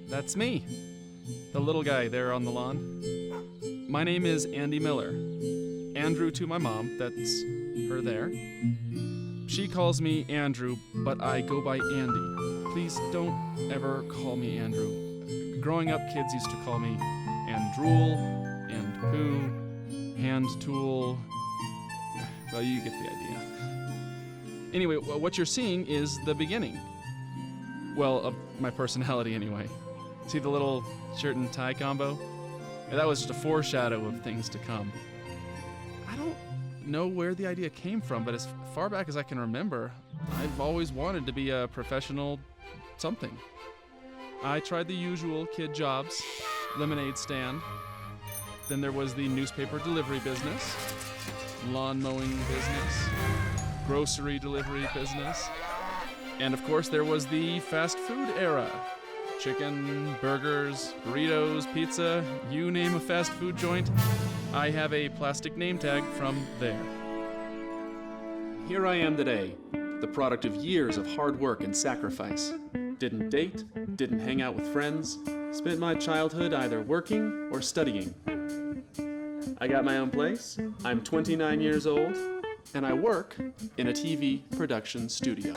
That's me, the little guy there on the lawn. My name is Andy Miller. Andrew to my mom, that's her there. She calls me Andrew, but I go by Andy. Please don't ever call me Andrew. Growing up, kids used to call me Androol, and Poo, Hand Tool. Well, you get the idea. Anyway, what you're seeing is the beginning. Well, of my personality anyway. See the little shirt and tie combo? Yeah, that was just a foreshadow of things to come. I don't know where the idea came from, but as far back as I can remember, I've always wanted to be a professional something. I tried the usual kid jobs, lemonade stand. Then there was the newspaper delivery business, lawn mowing business, grocery delivery business, and of course there was the fast food era. Chicken, burgers, burritos, pizza, you name a fast food joint, I have a plastic name tag from there. Here I am today, the product of years of hard work and sacrifice. Didn't date, didn't hang out with friends, spent my childhood either working or studying. I got my own place, I'm 29 years old, and I work in a TV production studio.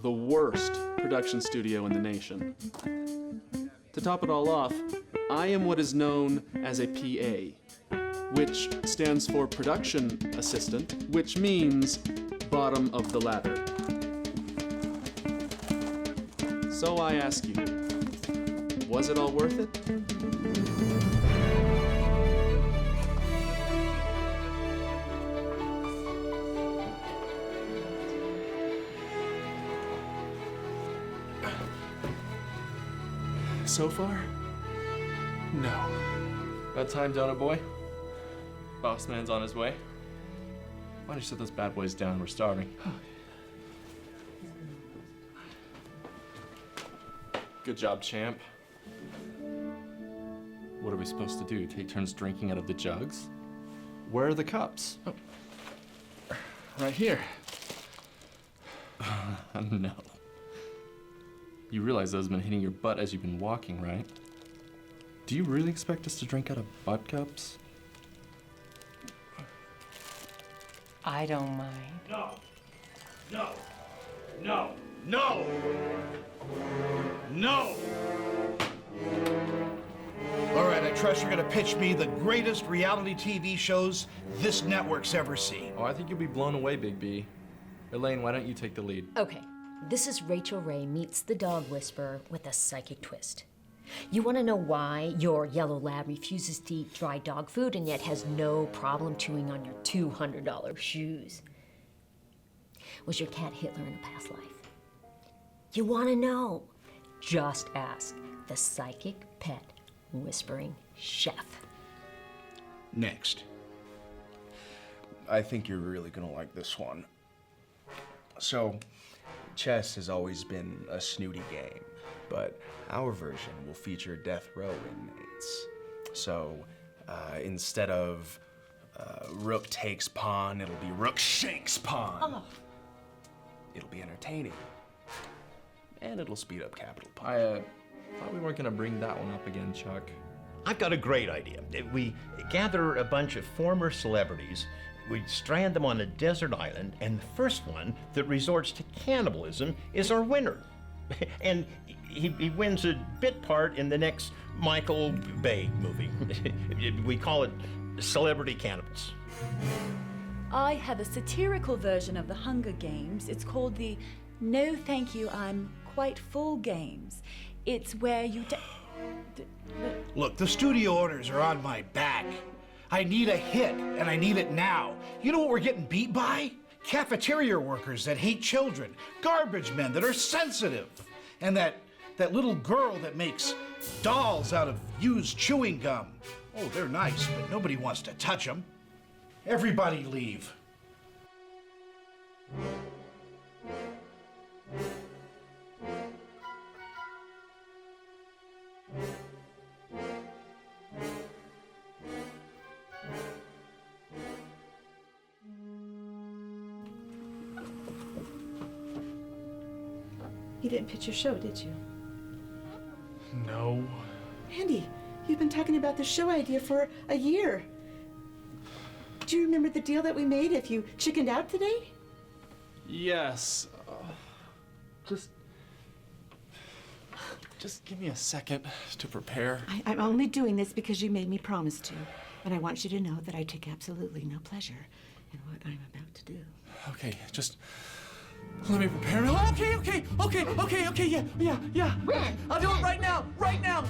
The worst production studio in the nation. To top it all off, I am what is known as a PA, which stands for Production Assistant, which means bottom of the ladder. So I ask you, was it all worth it? So far? No. About time, donut boy. Boss man's on his way. Why don't you set those bad boys down? We're starving. Good job, champ. What are we supposed to do? Take turns drinking out of the jugs? Where are the cups? Oh. Right here. No. You realize those have been hitting your butt as you've been walking, right? Do you really expect us to drink out of butt cups? I don't mind. No! No! No! No! No! All right, I trust you're gonna pitch me the greatest reality TV shows this network's ever seen. Oh, I think you'll be blown away, Big B. Elaine, why don't you take the lead? Okay, this is Rachel Ray meets the dog whisperer with a psychic twist. You want to know why your yellow lab refuses to eat dry dog food and yet has no problem chewing on your $200 shoes? Was your cat Hitler in a past life? You want to know? Just ask the psychic pet whispering chef. Next. I think you're really gonna like this one. So, chess has always been a snooty game, but our version will feature death row inmates. So, instead of rook takes pawn, it'll be rook shakes pawn. Oh. It'll be entertaining. And it'll speed up capital I punishment. thought we weren't gonna bring that one up again, Chuck. I've got a great idea. We gather a bunch of former celebrities, we strand them on a desert island, and the first one that resorts to cannibalism is our winner. And he wins a bit part in the next Michael Bay movie. We call it Celebrity Cannibals. I have a satirical version of the Hunger Games. It's called the No Thank You, I'm Quite Full Games. It's where you Look, the studio owners are on my back. I need a hit, and I need it now. You know what we're getting beat by? Cafeteria workers that hate children, garbage men that are sensitive, and that little girl that makes dolls out of used chewing gum. Oh, they're nice, but nobody wants to touch them. Everybody leave. You didn't pitch your show, did you? No. Mandy, you've been talking about the show idea for a year. Do you remember the deal that we made if you chickened out today? Yes. Just give me a second to prepare. I'm only doing this because you made me promise to. And I want you to know that I take absolutely no pleasure in what I'm about to do. Okay, just let me prepare. Okay, yeah. I'll do it right now. Right now.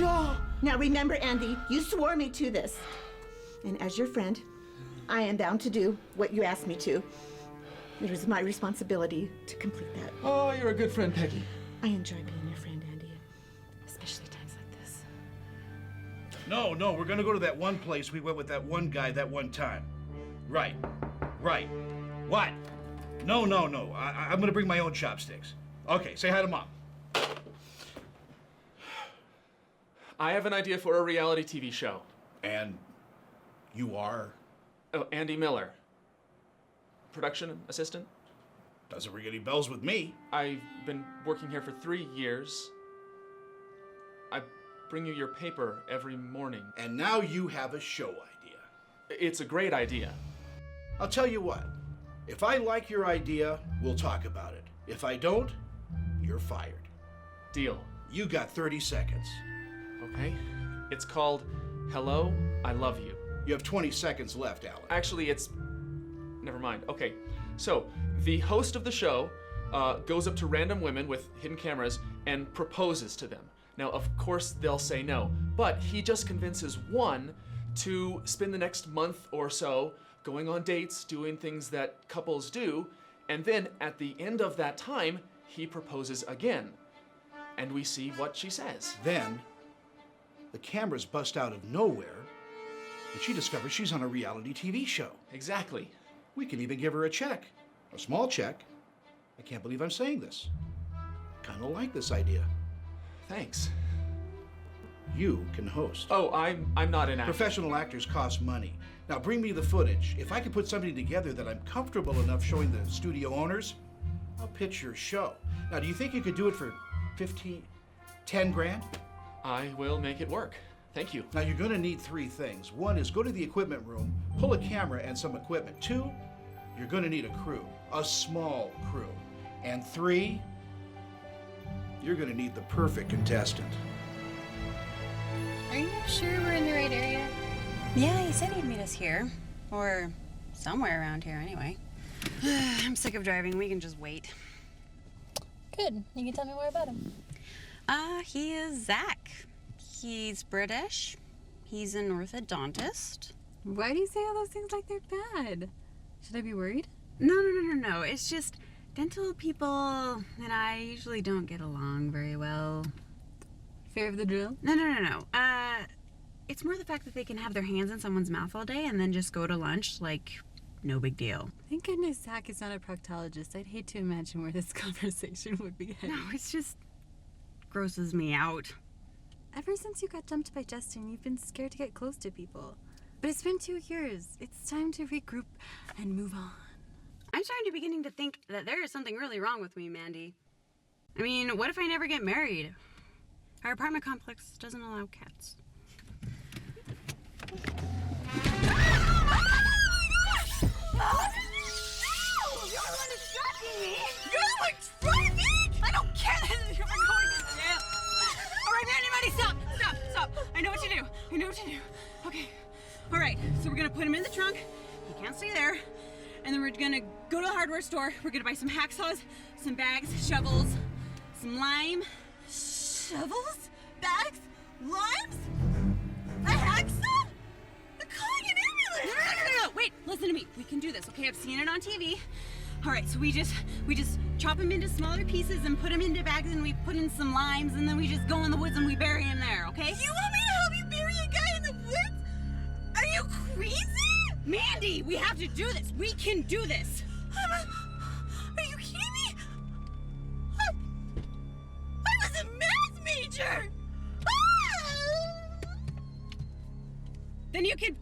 Oh. Now remember, Andy, you swore me to this. And as your friend, I am bound to do what you asked me to. It is my responsibility to complete that. Oh, you're a good friend, Peggy. I enjoy being your friend, Andy, especially times like this. No, we're gonna go to that one place we went with that one guy that one time. Right. What? No. I'm gonna bring my own chopsticks. Okay, say hi to Mom. I have an idea for a reality TV show. And you are? Oh, Andy Miller. Production assistant. Doesn't ring any bells with me. I've been working here for 3 years. I bring you your paper every morning. And now you have a show idea. It's a great idea. I'll tell you what. If I like your idea, we'll talk about it. If I don't, you're fired. Deal. You got 30 seconds. Okay. It's called Hello, I Love You. You have 20 seconds left, Alan. Actually, it's... Never mind. Okay. So, the host of the show goes up to random women with hidden cameras and proposes to them. Now, of course, they'll say no, but he just convinces one to spend the next month or so going on dates, doing things that couples do, and then at the end of that time, he proposes again. And we see what she says. Then, the cameras bust out of nowhere, and she discovers she's on a reality TV show. Exactly. We can even give her a check. A small check. I can't believe I'm saying this. Kind of like this idea. Thanks. You can host. Oh, I'm not an actor. Professional actors cost money. Now bring me the footage. If I can put something together that I'm comfortable enough showing the studio owners, I'll pitch your show. Now, do you think you could do it for 10 grand? I will make it work. Thank you. Now, you're gonna need 3 things. 1 is go to the equipment room, pull a camera and some equipment. 2, you're gonna need a crew, a small crew. And 3, you're gonna need the perfect contestant. Are you sure we're in the right area? Yeah, he said he'd meet us here. Or somewhere around here, anyway. I'm sick of driving. We can just wait. Good. You can tell me more about him. He is Zach. He's British. He's an orthodontist. Why do you say all those things like they're bad? Should I be worried? No. It's just dental people and I usually don't get along very well. Fear of the drill? No. It's more the fact that they can have their hands in someone's mouth all day and then just go to lunch like no big deal. Thank goodness Zach is not a proctologist. I'd hate to imagine where this conversation would be heading. No, it's just grosses me out. Ever since you got dumped by Dustin, you've been scared to get close to people. But it's been 2 years. It's time to regroup and move on. I'm starting to beginning to think that there is something really wrong with me, Mandy. I mean, what if I never get married? Our apartment complex doesn't allow cats. You're the one distracting me! You're the one driving! I don't care that you're going to jail! Alright, Mandy, stop! I know what to do. Okay. Alright, so we're gonna put him in the trunk. He can't stay there. And then we're gonna go to the hardware store. We're gonna buy some hacksaws, some bags, shovels, some lime. Shovels? Bags? Limes? A hacksaw? They're calling an ambulance! No. Wait, listen to me. We can do this, okay? I've seen it on TV. All right, so we just chop them into smaller pieces and put them into bags and we put in some limes and then we just go in the woods and we bury him there, okay? You want me to help you bury a guy in the woods? Are you crazy? Mandy, we have to do this. We can do this. Are you kidding me? I was a math major. Then you can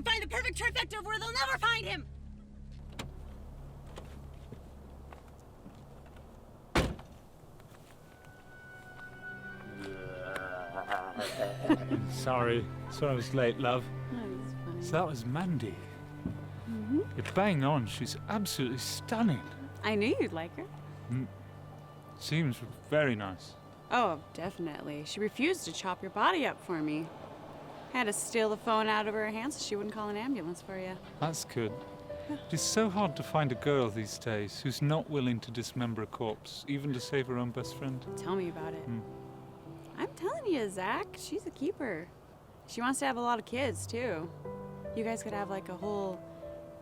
find the perfect trifecta of where they'll never find him. Sorry I was late, love. So that was Mandy. You're bang on. She's absolutely stunning. I knew you'd like her. Seems very nice. Oh, definitely. She refused to chop your body up for me. I had to steal the phone out of her hands so she wouldn't call an ambulance for you. That's good. It's so hard to find a girl these days who's not willing to dismember a corpse, even to save her own best friend. Tell me about it. I'm telling you, Zach, she's a keeper. She wants to have a lot of kids, too. You guys could have like a whole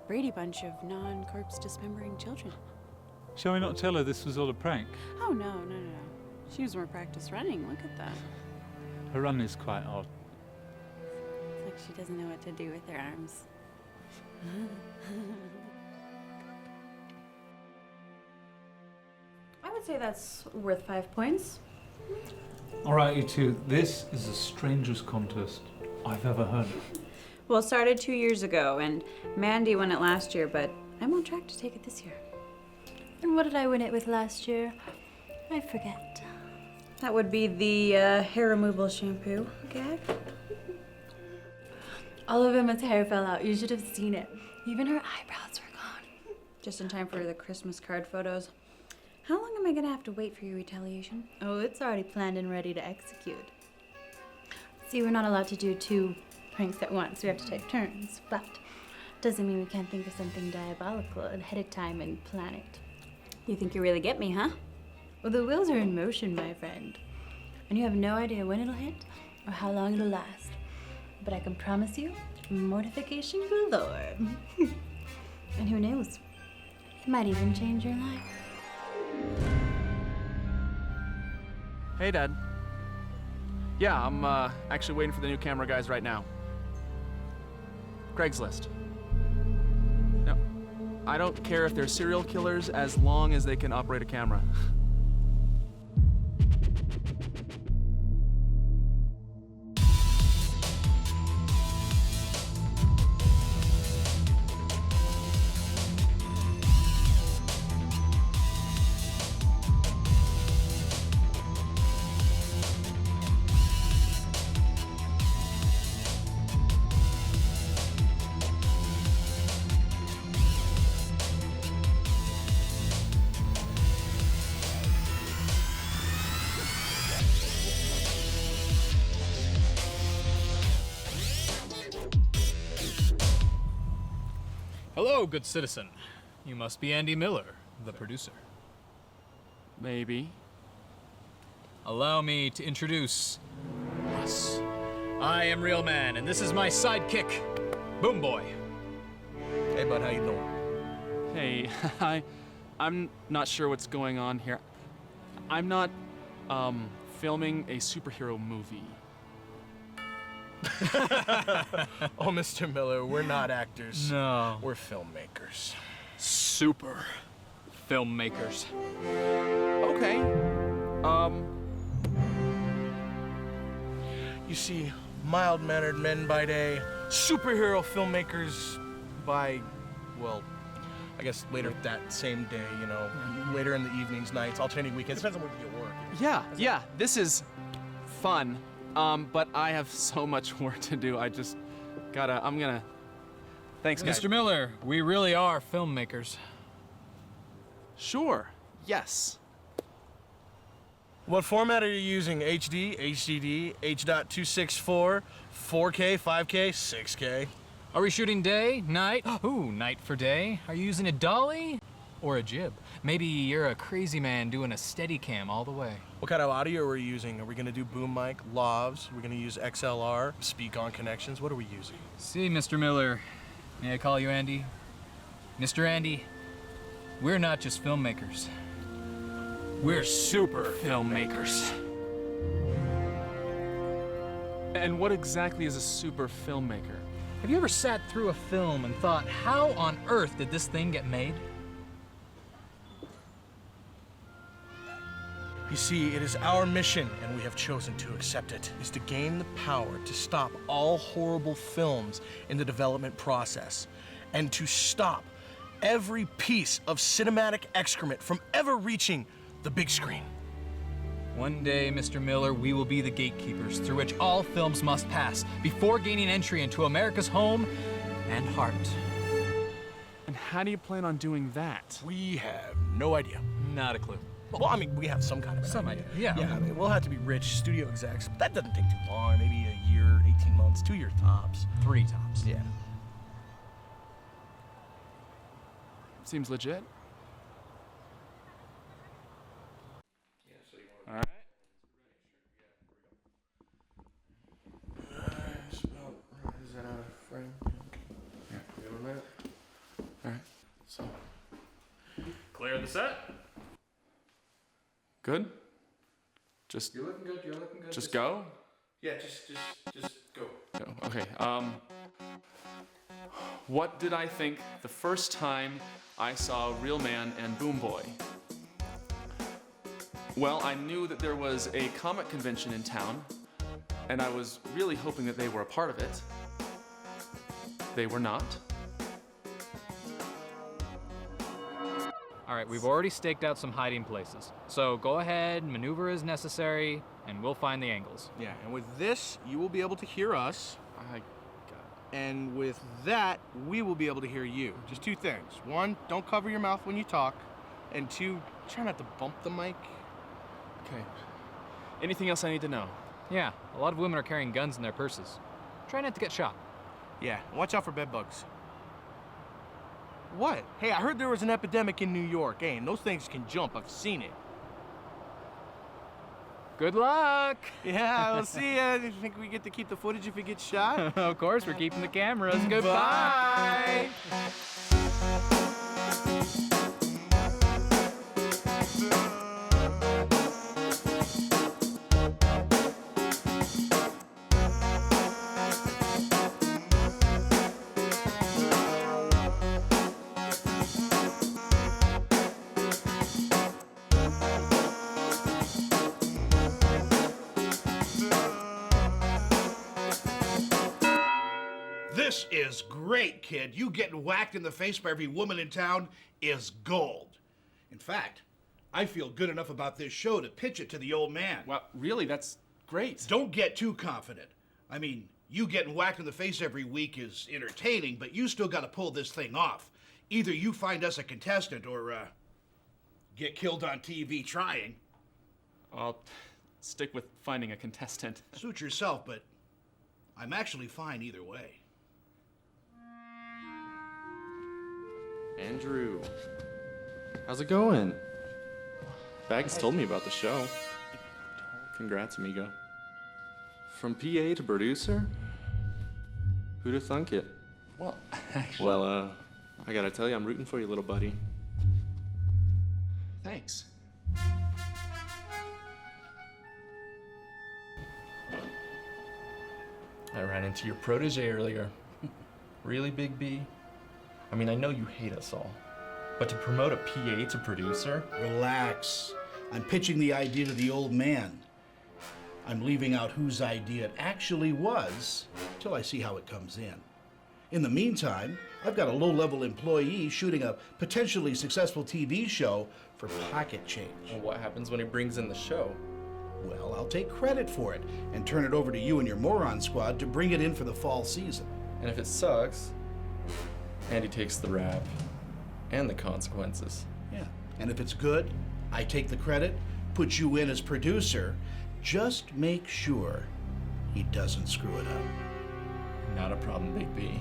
Brady Bunch of non-corpse dismembering children. Shall we not tell her this was all a prank? Oh, no. She was more practiced running. Look at that. Her run is quite odd. It's like she doesn't know what to do with her arms. I would say that's worth 5 points. All right, you two. This is the strangest contest I've ever heard of. Well, it started 2 years ago, and Mandy won it last year, but I'm on track to take it this year. And what did I win it with last year? I forget. That would be the hair removal shampoo gag. All of Emma's hair fell out. You should have seen it. Even her eyebrows were gone. Just in time for the Christmas card photos. How long am I gonna have to wait for your retaliation? Oh, it's already planned and ready to execute. See, we're not allowed to do 2 pranks at once. We have to take turns. But doesn't mean we can't think of something diabolical ahead of time and plan it. You think you really get me, huh? Well, the wheels are in motion, my friend. And you have no idea when it'll hit or how long it'll last. But I can promise you, mortification galore. And who knows? It might even change your life. Hey, Dad. Yeah, I'm actually waiting for the new camera guys right now. Craigslist. No, I don't care if they're serial killers as long as they can operate a camera. Hello, good citizen. You must be Andy Miller, the producer. Maybe. Allow me to introduce us. I am Real Man, and this is my sidekick, Boom Boy. Hey, bud, how you doing? Hey, I'm not sure what's going on here. I'm not, filming a superhero movie. Oh, Mr. Miller, we're not actors. No. We're filmmakers. Super filmmakers. Okay. You see, mild-mannered men by day, superhero filmmakers by, well, I guess later that same day, you know, later in the evenings, nights, alternating weekends. Depends on when you get work. Yeah, this is fun. But I have so much work to do. Thanks, guys. Mr. Miller, we really are filmmakers. Sure, yes. What format are you using? HD, HDD, H.264, 4K, 5K, 6K? Are we shooting day, night? Ooh, night for day. Are you using a dolly or a jib? Maybe you're a crazy man doing a Steadicam all the way. What kind of audio are we using? Are we gonna do boom mic, lavs? We're gonna use XLR, speak-on connections? What are we using? See, Mr. Miller, may I call you Andy? Mr. Andy, we're not just filmmakers. We're super filmmakers. And what exactly is a super filmmaker? Have you ever sat through a film and thought, how on earth did this thing get made? You see, it is our mission, and we have chosen to accept it, is to gain the power to stop all horrible films in the development process, and to stop every piece of cinematic excrement from ever reaching the big screen. One day, Mr. Miller, we will be the gatekeepers through which all films must pass before gaining entry into America's home and heart. And how do you plan on doing that? We have no idea. Not a clue. Well, I mean, we have some kind of Some idea, yeah. Yeah, I mean, we'll have to be rich studio execs, but that doesn't take too long. Maybe a year, 18 months, 2 year tops. 3 tops. Yeah. Seems legit. All right. Is that out of frame? Yeah. Give him that. All right. So, clear the set. Good. Just. You're looking good. You're looking good. Just go. Yeah, just go. Go. Okay. What did I think the first time I saw Real Man and Boom Boy? Well, I knew that there was a comic convention in town, and I was really hoping that they were a part of it. They were not. All right, we've already staked out some hiding places. So go ahead, maneuver as necessary, and we'll find the angles. Yeah, and with this, you will be able to hear us. I got it. And with that, we will be able to hear you. Just 2 things. 1, don't cover your mouth when you talk. And 2, try not to bump the mic. Okay. Anything else I need to know? Yeah, a lot of women are carrying guns in their purses. Try not to get shot. Yeah, watch out for bed bugs. What? Hey, I heard there was an epidemic in New York. Hey, and those things can jump. I've seen it. Good luck! Yeah, we'll see ya. You think we get to keep the footage if it gets shot? Of course, we're keeping the cameras. Goodbye! This is great, kid. You getting whacked in the face by every woman in town is gold. In fact, I feel good enough about this show to pitch it to the old man. Well, really, that's great. Don't get too confident. I mean, you getting whacked in the face every week is entertaining, but you still got to pull this thing off. Either you find us a contestant or get killed on TV trying. I'll stick with finding a contestant. Suit yourself, but I'm actually fine either way. Andrew, how's it going? Bags told me about the show. Congrats, amigo. From PA to producer? Who'da thunk it? Well, actually... Well, I gotta tell you, I'm rooting for you, little buddy. Thanks. I ran into your protege earlier. Really, Big B? I mean, I know you hate us all, but to promote a PA to producer? Relax. I'm pitching the idea to the old man. I'm leaving out whose idea it actually was till I see how it comes in. In the meantime, I've got a low-level employee shooting a potentially successful TV show for pocket change. Well, what happens when he brings in the show? Well, I'll take credit for it and turn it over to you and your moron squad to bring it in for the fall season. And if it sucks, Andy takes the rap and the consequences. Yeah, and if it's good, I take the credit, put you in as producer. Just make sure he doesn't screw it up. Not a problem, Big B.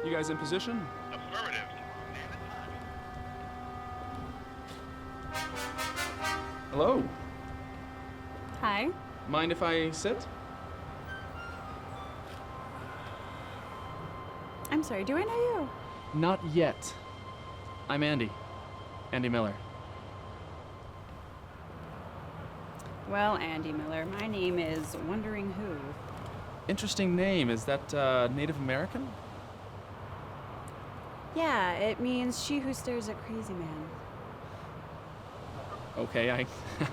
You guys in position? Affirmative. Hello. Hi. Mind if I sit? I'm sorry, do I know you? Not yet. I'm Andy. Andy Miller. Well, Andy Miller, my name is Wondering Who. Interesting name. Is that Native American? Yeah, it means she who stares at crazy man. Okay,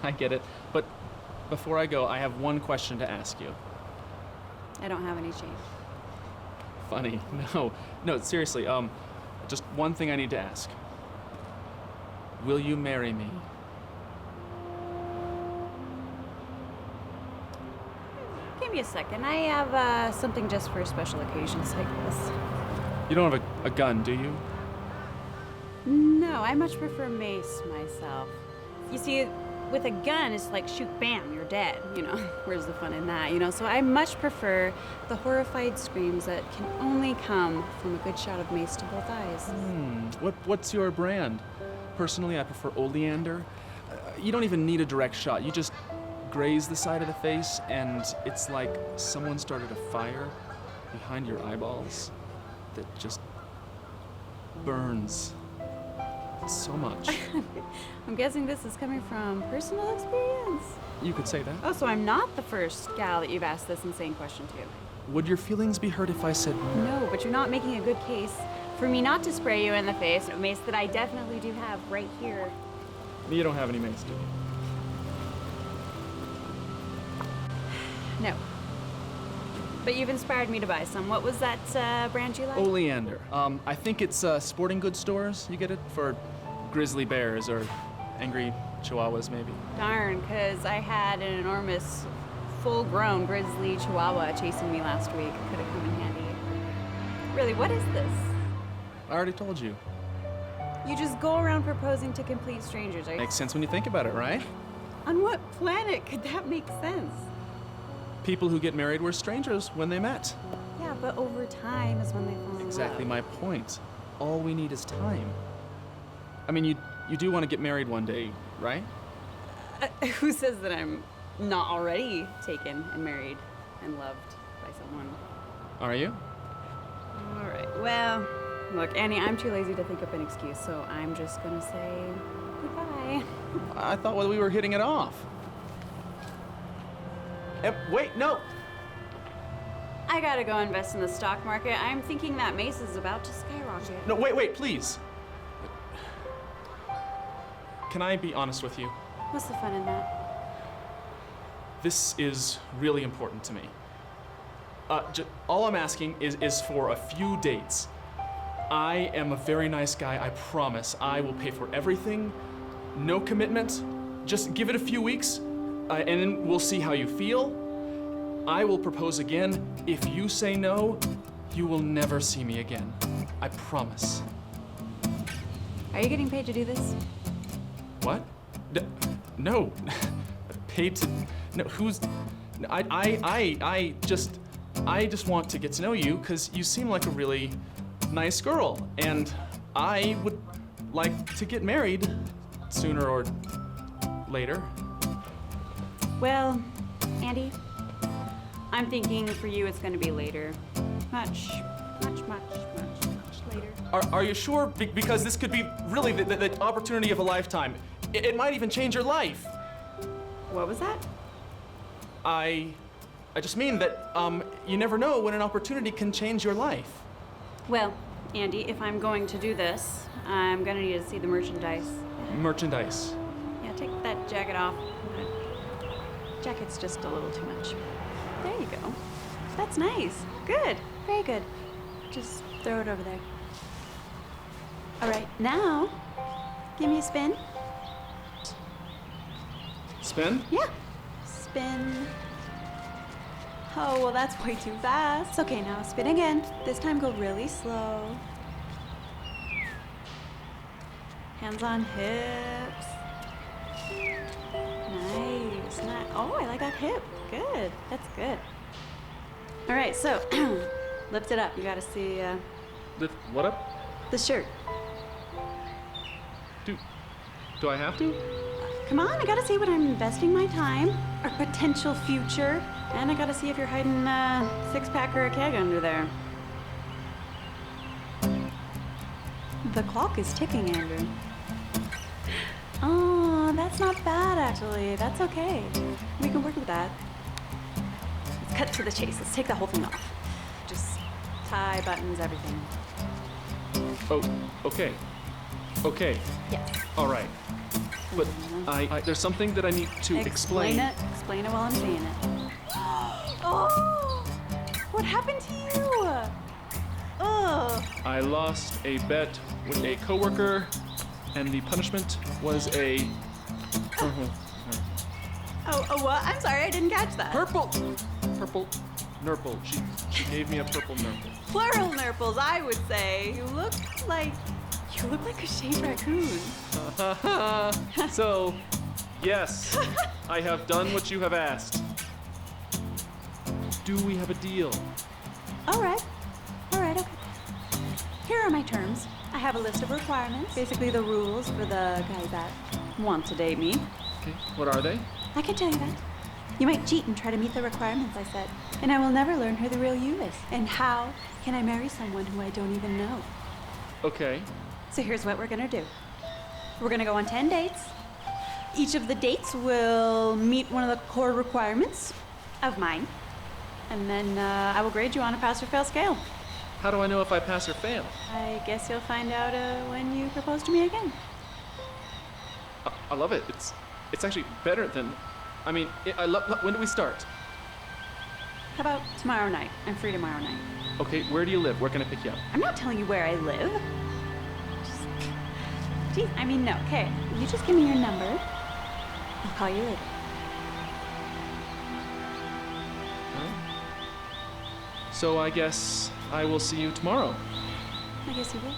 I get it. But before I go, I have one question to ask you. I don't have any change. Funny. No, seriously, just one thing I need to ask. Will you marry me? Give me a second. I have something just for special occasions like this. You don't have a gun, do you? No, I much prefer mace myself. You see, with a gun, it's like shoot, bam, you're dead, you know? Where's the fun in that, you know? So I much prefer the horrified screams that can only come from a good shot of mace to both eyes. What's your brand? Personally, I prefer oleander. You don't even need a direct shot. You just graze the side of the face, and it's like someone started a fire behind your eyeballs that just burns so much. I'm guessing this is coming from personal experience. You could say that. Oh, so I'm not the first gal that you've asked this insane question to. Would your feelings be hurt if I said no? No, but you're not making a good case for me not to spray you in the face with a mace that I definitely do have right here. You don't have any mace, do you? No. But you've inspired me to buy some. What was that brand you like? Oleander. I think it's sporting goods stores. You get it for grizzly bears or angry chihuahuas, maybe. Darn, because I had an enormous, full-grown grizzly chihuahua chasing me last week. It could have come in handy. Really, what is this? I already told you. You just go around proposing to complete strangers. Makes sense when you think about it, right? On what planet could that make sense? People who get married were strangers when they met. Yeah, but over time is when they fall in Exactly love. my point. All we need is time. I mean, you do want to get married one day, right? Who says that I'm not already taken and married and loved by someone? Are you? All right, well, look, Annie, I'm too lazy to think up an excuse, so I'm just gonna say goodbye. I thought we were hitting it off. Wait, no! I gotta go invest in the stock market. I'm thinking that mace is about to skyrocket. No, wait, please. Can I be honest with you? What's the fun in that? This is really important to me. All I'm asking is for a few dates. I am a very nice guy, I promise. I will pay for everything. No commitment. Just give it a few weeks, and then we'll see how you feel. I will propose again. If you say no, you will never see me again. I promise. Are you getting paid to do this? What? No. Paid to... No, who's... I just want to get to know you because you seem like a really nice girl, and I would like to get married sooner or later. Well, Andy, I'm thinking for you it's gonna be later. Much later. Are you sure? Because this could be really the opportunity of a lifetime. It might even change your life. What was that? I just mean that you never know when an opportunity can change your life. Well, Andy, if I'm going to do this, I'm gonna need to see the merchandise. Merchandise. Yeah, take that jacket off. Jacket's just a little too much. There you go. That's nice. Good. Very good. Just throw it over there. All right, now, give me a spin. Spin? Yeah. Spin. Oh, well, that's way too fast. Okay, now spin again. This time go really slow. Hands on hips. Nice. Oh, I like that hip. Good. That's good. All right, so lift it up. You gotta see Lift what up? the shirt. Do I have to? Come on, I gotta see what I'm investing my time, our potential future, and I gotta see if you're hiding a six-pack or a keg under there. The clock is ticking, Andrew. Oh, that's not bad, actually. That's okay. We can work with that. Let's cut to the chase. Let's take the whole thing off. Just tie, buttons, everything. Oh, okay. Okay. Yes. All right. But there's something that I need to explain. Explain it while I'm saying it. Oh! what happened to you? Ugh. I lost a bet with a coworker, and the punishment was a Oh, what? I'm sorry, I didn't catch that. purple nurple. She gave me a purple nurple. Plural nurples, I would say. You look like a shaved raccoon. So, yes, I have done what you have asked. Do we have a deal? All right, okay. Here are my terms. I have a list of requirements, basically the rules for the guys that want to date me. Okay, what are they? I can tell you that. You might cheat and try to meet the requirements I said, and I will never learn who the real you is. And how can I marry someone who I don't even know? Okay. So here's what we're gonna do. We're gonna go on 10 dates. Each of the dates will meet one of the core requirements of mine. And then I will grade you on a pass or fail scale. How do I know if I pass or fail? I guess you'll find out when you propose to me again. I love it. It's actually better than, I mean, I love, when do we start? How about tomorrow night? I'm free tomorrow night. Okay, where do you live? Where can I pick you up? I'm not telling you where I live. Geez, I mean, no. Okay, you just give me your number. I'll call you later. So I guess I will see you tomorrow. I guess you will.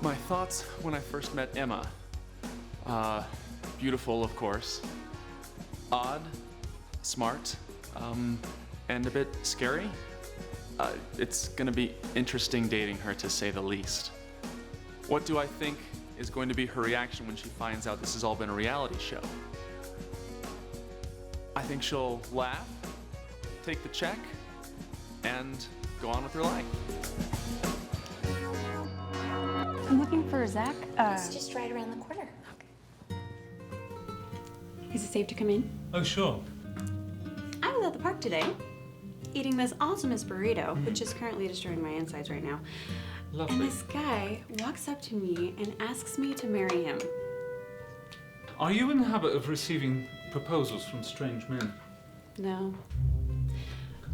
My thoughts when I first met Emma. Beautiful, of course. Odd, smart, and a bit scary. It's gonna be interesting dating her, to say the least. What do I think is going to be her reaction when she finds out this has all been a reality show? I think she'll laugh, take the check, and go on with her life. I'm looking for Zach. It's just right around the corner. Is it safe to come in? Oh, sure. I was at the park today, eating this awesomest burrito, which is currently destroying my insides right now. Lovely. And this guy walks up to me and asks me to marry him. Are you in the habit of receiving proposals from strange men? No.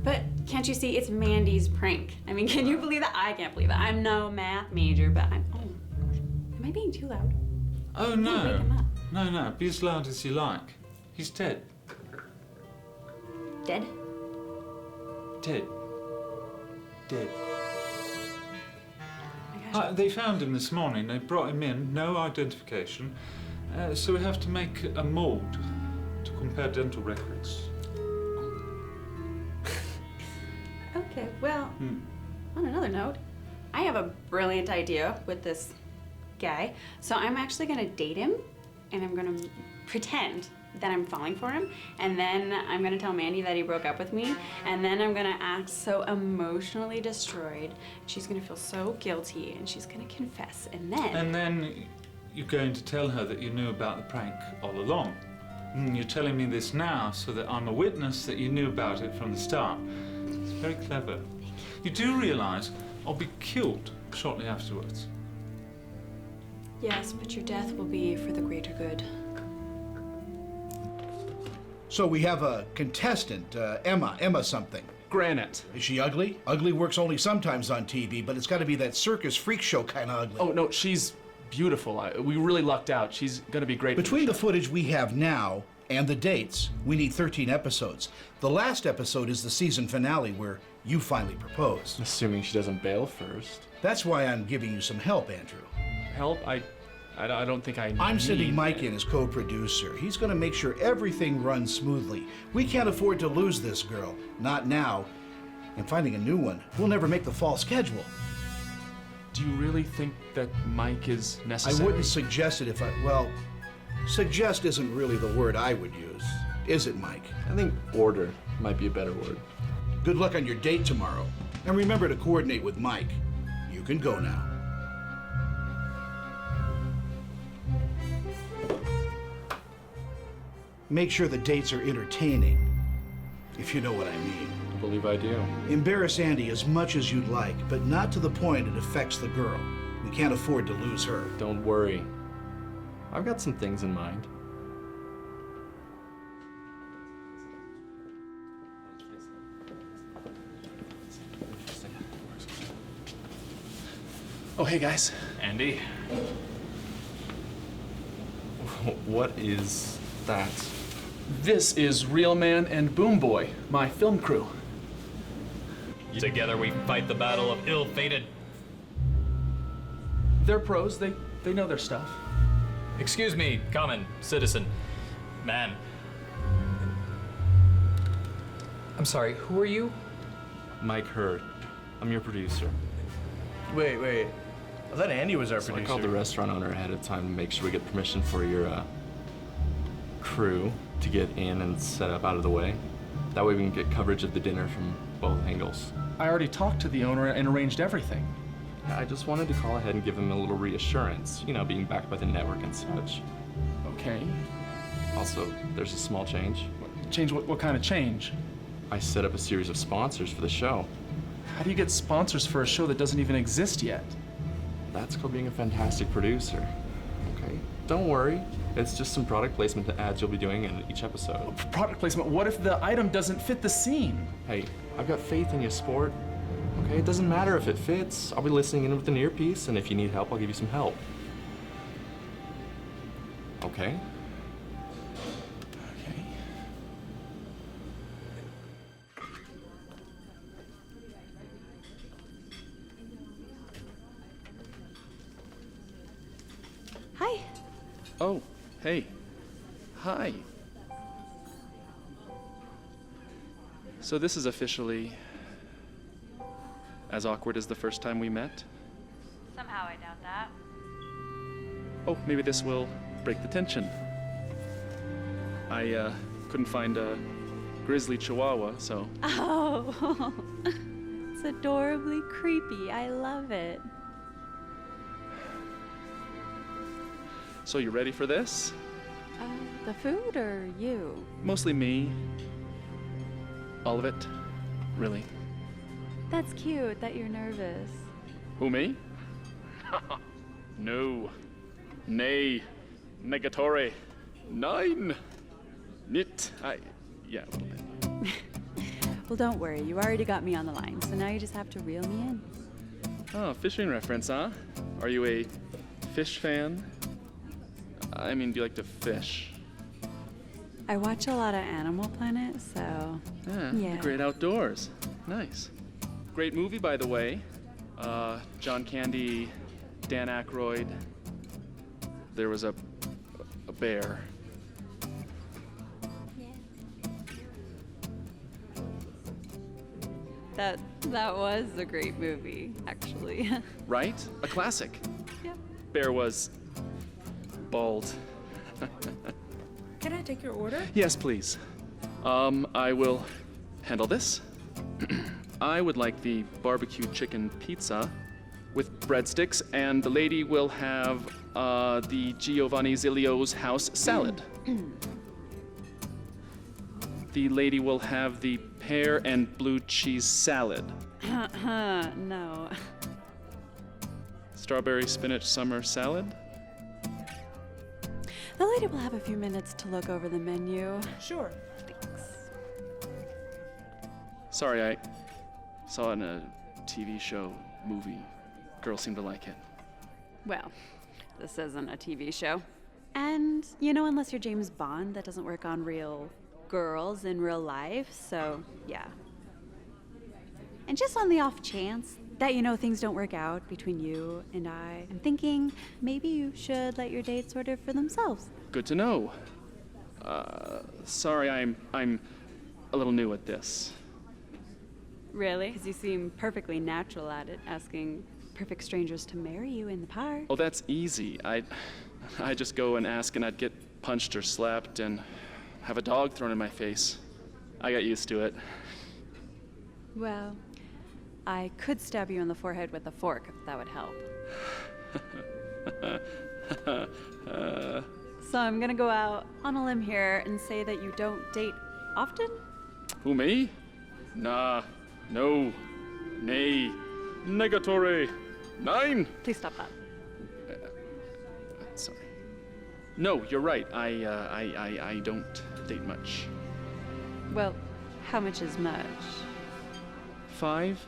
But can't you see, it's Mandy's prank. I mean, can you believe that? I can't believe it. I'm no math major, but am I being too loud? Oh, Wake no. him up. No, be as loud as you like. He's dead. Dead? Dead. They found him this morning. They brought him in, no identification. So we have to make a mold to compare dental records. Okay, well, on another note, I have a brilliant idea with this guy. So I'm actually gonna date him, and I'm gonna pretend that I'm falling for him, and then I'm gonna tell Mandy that he broke up with me, and then I'm gonna act so emotionally destroyed. She's gonna feel so guilty, and she's gonna confess, and then... And then you're going to tell her that you knew about the prank all along. You're telling me this now so that I'm a witness that you knew about it from the start. It's very clever. You do realize I'll be killed shortly afterwards. Yes, but your death will be for the greater good. So we have a contestant, Emma something. Granite. Is she ugly? Ugly works only sometimes on TV, but it's got to be that circus freak show kind of ugly. Oh, no, she's beautiful. We really lucked out. She's gonna be great. Between the footage we have now and the dates, we need 13 episodes. The last episode is the season finale where you finally propose. Assuming she doesn't bail first. That's why I'm giving you some help, Andrew. Help? I don't think I I'm need sending Mike in as co-producer. He's going to make sure everything runs smoothly. We can't afford to lose this girl. Not now. And finding a new one, we'll never make the fall schedule. Do you really think that Mike is necessary? I wouldn't suggest it suggest isn't really the word I would use. Is it, Mike? I think order might be a better word. Good luck on your date tomorrow. And remember to coordinate with Mike. You can go now. Make sure the dates are entertaining, if you know what I mean. I believe I do. Embarrass Andy as much as you'd like, but not to the point it affects the girl. We can't afford to lose her. Don't worry. I've got some things in mind. Oh, hey guys. Andy. What is that? This is Real Man and Boom Boy, my film crew. Together we fight the battle of ill-fated. They're pros, they know their stuff. Excuse me, common citizen. Man. I'm sorry, who are you? Mike Hurd. I'm your producer. Wait. I thought Andy was our So producer. I called the restaurant owner ahead of time to make sure we get permission for your crew to get in and set up out of the way. That way we can get coverage of the dinner from both angles. I already talked to the owner and arranged everything. I just wanted to call ahead and give him a little reassurance, you know, being backed by the network and such. Okay. Also, there's a small change. Change? What kind of change? I set up a series of sponsors for the show. How do you get sponsors for a show that doesn't even exist yet? That's called being a fantastic producer. Okay? Don't worry. It's just some product placement ads you'll be doing in each episode. Product placement? What if the item doesn't fit the scene? Hey, I've got faith in you, sport. Okay? It doesn't matter if it fits. I'll be listening in with an earpiece, and if you need help, I'll give you some help. Okay? Okay. Hi. Oh, hey. Hi. So this is officially as awkward as the first time we met? Somehow I doubt that. Oh, maybe this will break the tension. I couldn't find a grizzly chihuahua, so... Oh, it's adorably creepy. I love it. So you ready for this? The food or you? Mostly me. All of it, really. That's cute that you're nervous. Who, me? No. Nay. Negatore. Nine. Nit. Yeah, a little bit. Well, don't worry. You already got me on the line, so now you just have to reel me in. Oh, fishing reference, huh? Are you a fish fan? I mean, do you like to fish? I watch a lot of Animal Planet, so Yeah. yeah. The great outdoors. Nice. Great movie, by the way. John Candy, Dan Aykroyd. There was a bear. That was a great movie, actually. Right? A classic. Yep. Bear was bald. Can I take your order? Yes, please. I will handle this. I would like the barbecue chicken pizza with breadsticks, and the lady will have the Giovanni Zilio's house salad. The lady will have the pear and blue cheese salad. No. Strawberry spinach summer salad. The lady will have a few minutes to look over the menu. Sure. Thanks. Sorry, I saw it in a TV show, movie. Girls seem to like it. Well, this isn't a TV show. And, you know, unless you're James Bond, that doesn't work on real girls in real life, so yeah. And just on the off chance that, you know, things don't work out between you and I'm thinking maybe you should let your dates order for themselves. Good to know. Sorry, I'm a little new at this. Really? Because you seem perfectly natural at it, asking perfect strangers to marry you in the park. Oh, that's easy. I just go and ask, and I'd get punched or slapped and have a dog thrown in my face. I got used to it. Well, I could stab you in the forehead with a fork if that would help. So I'm gonna go out on a limb here and say that you don't date often? Who, me? Nah, no, nay, negatore, nine. Please stop that. Sorry. No, you're right. I don't date much. Well, how much is much? 5,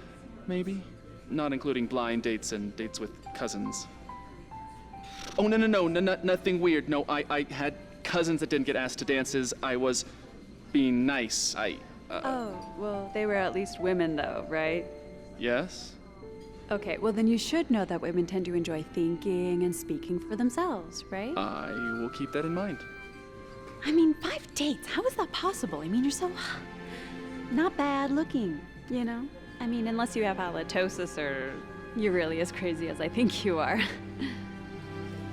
maybe? Not including blind dates and dates with cousins. Oh, no, nothing weird. No, I had cousins that didn't get asked to dances. I was being nice. Oh, well, they were at least women, though, right? Yes? Okay, well, then you should know that women tend to enjoy thinking and speaking for themselves, right? I will keep that in mind. I mean, 5 dates, how is that possible? I mean, you're so not bad looking, you know? I mean, unless you have halitosis or you're really as crazy as I think you are.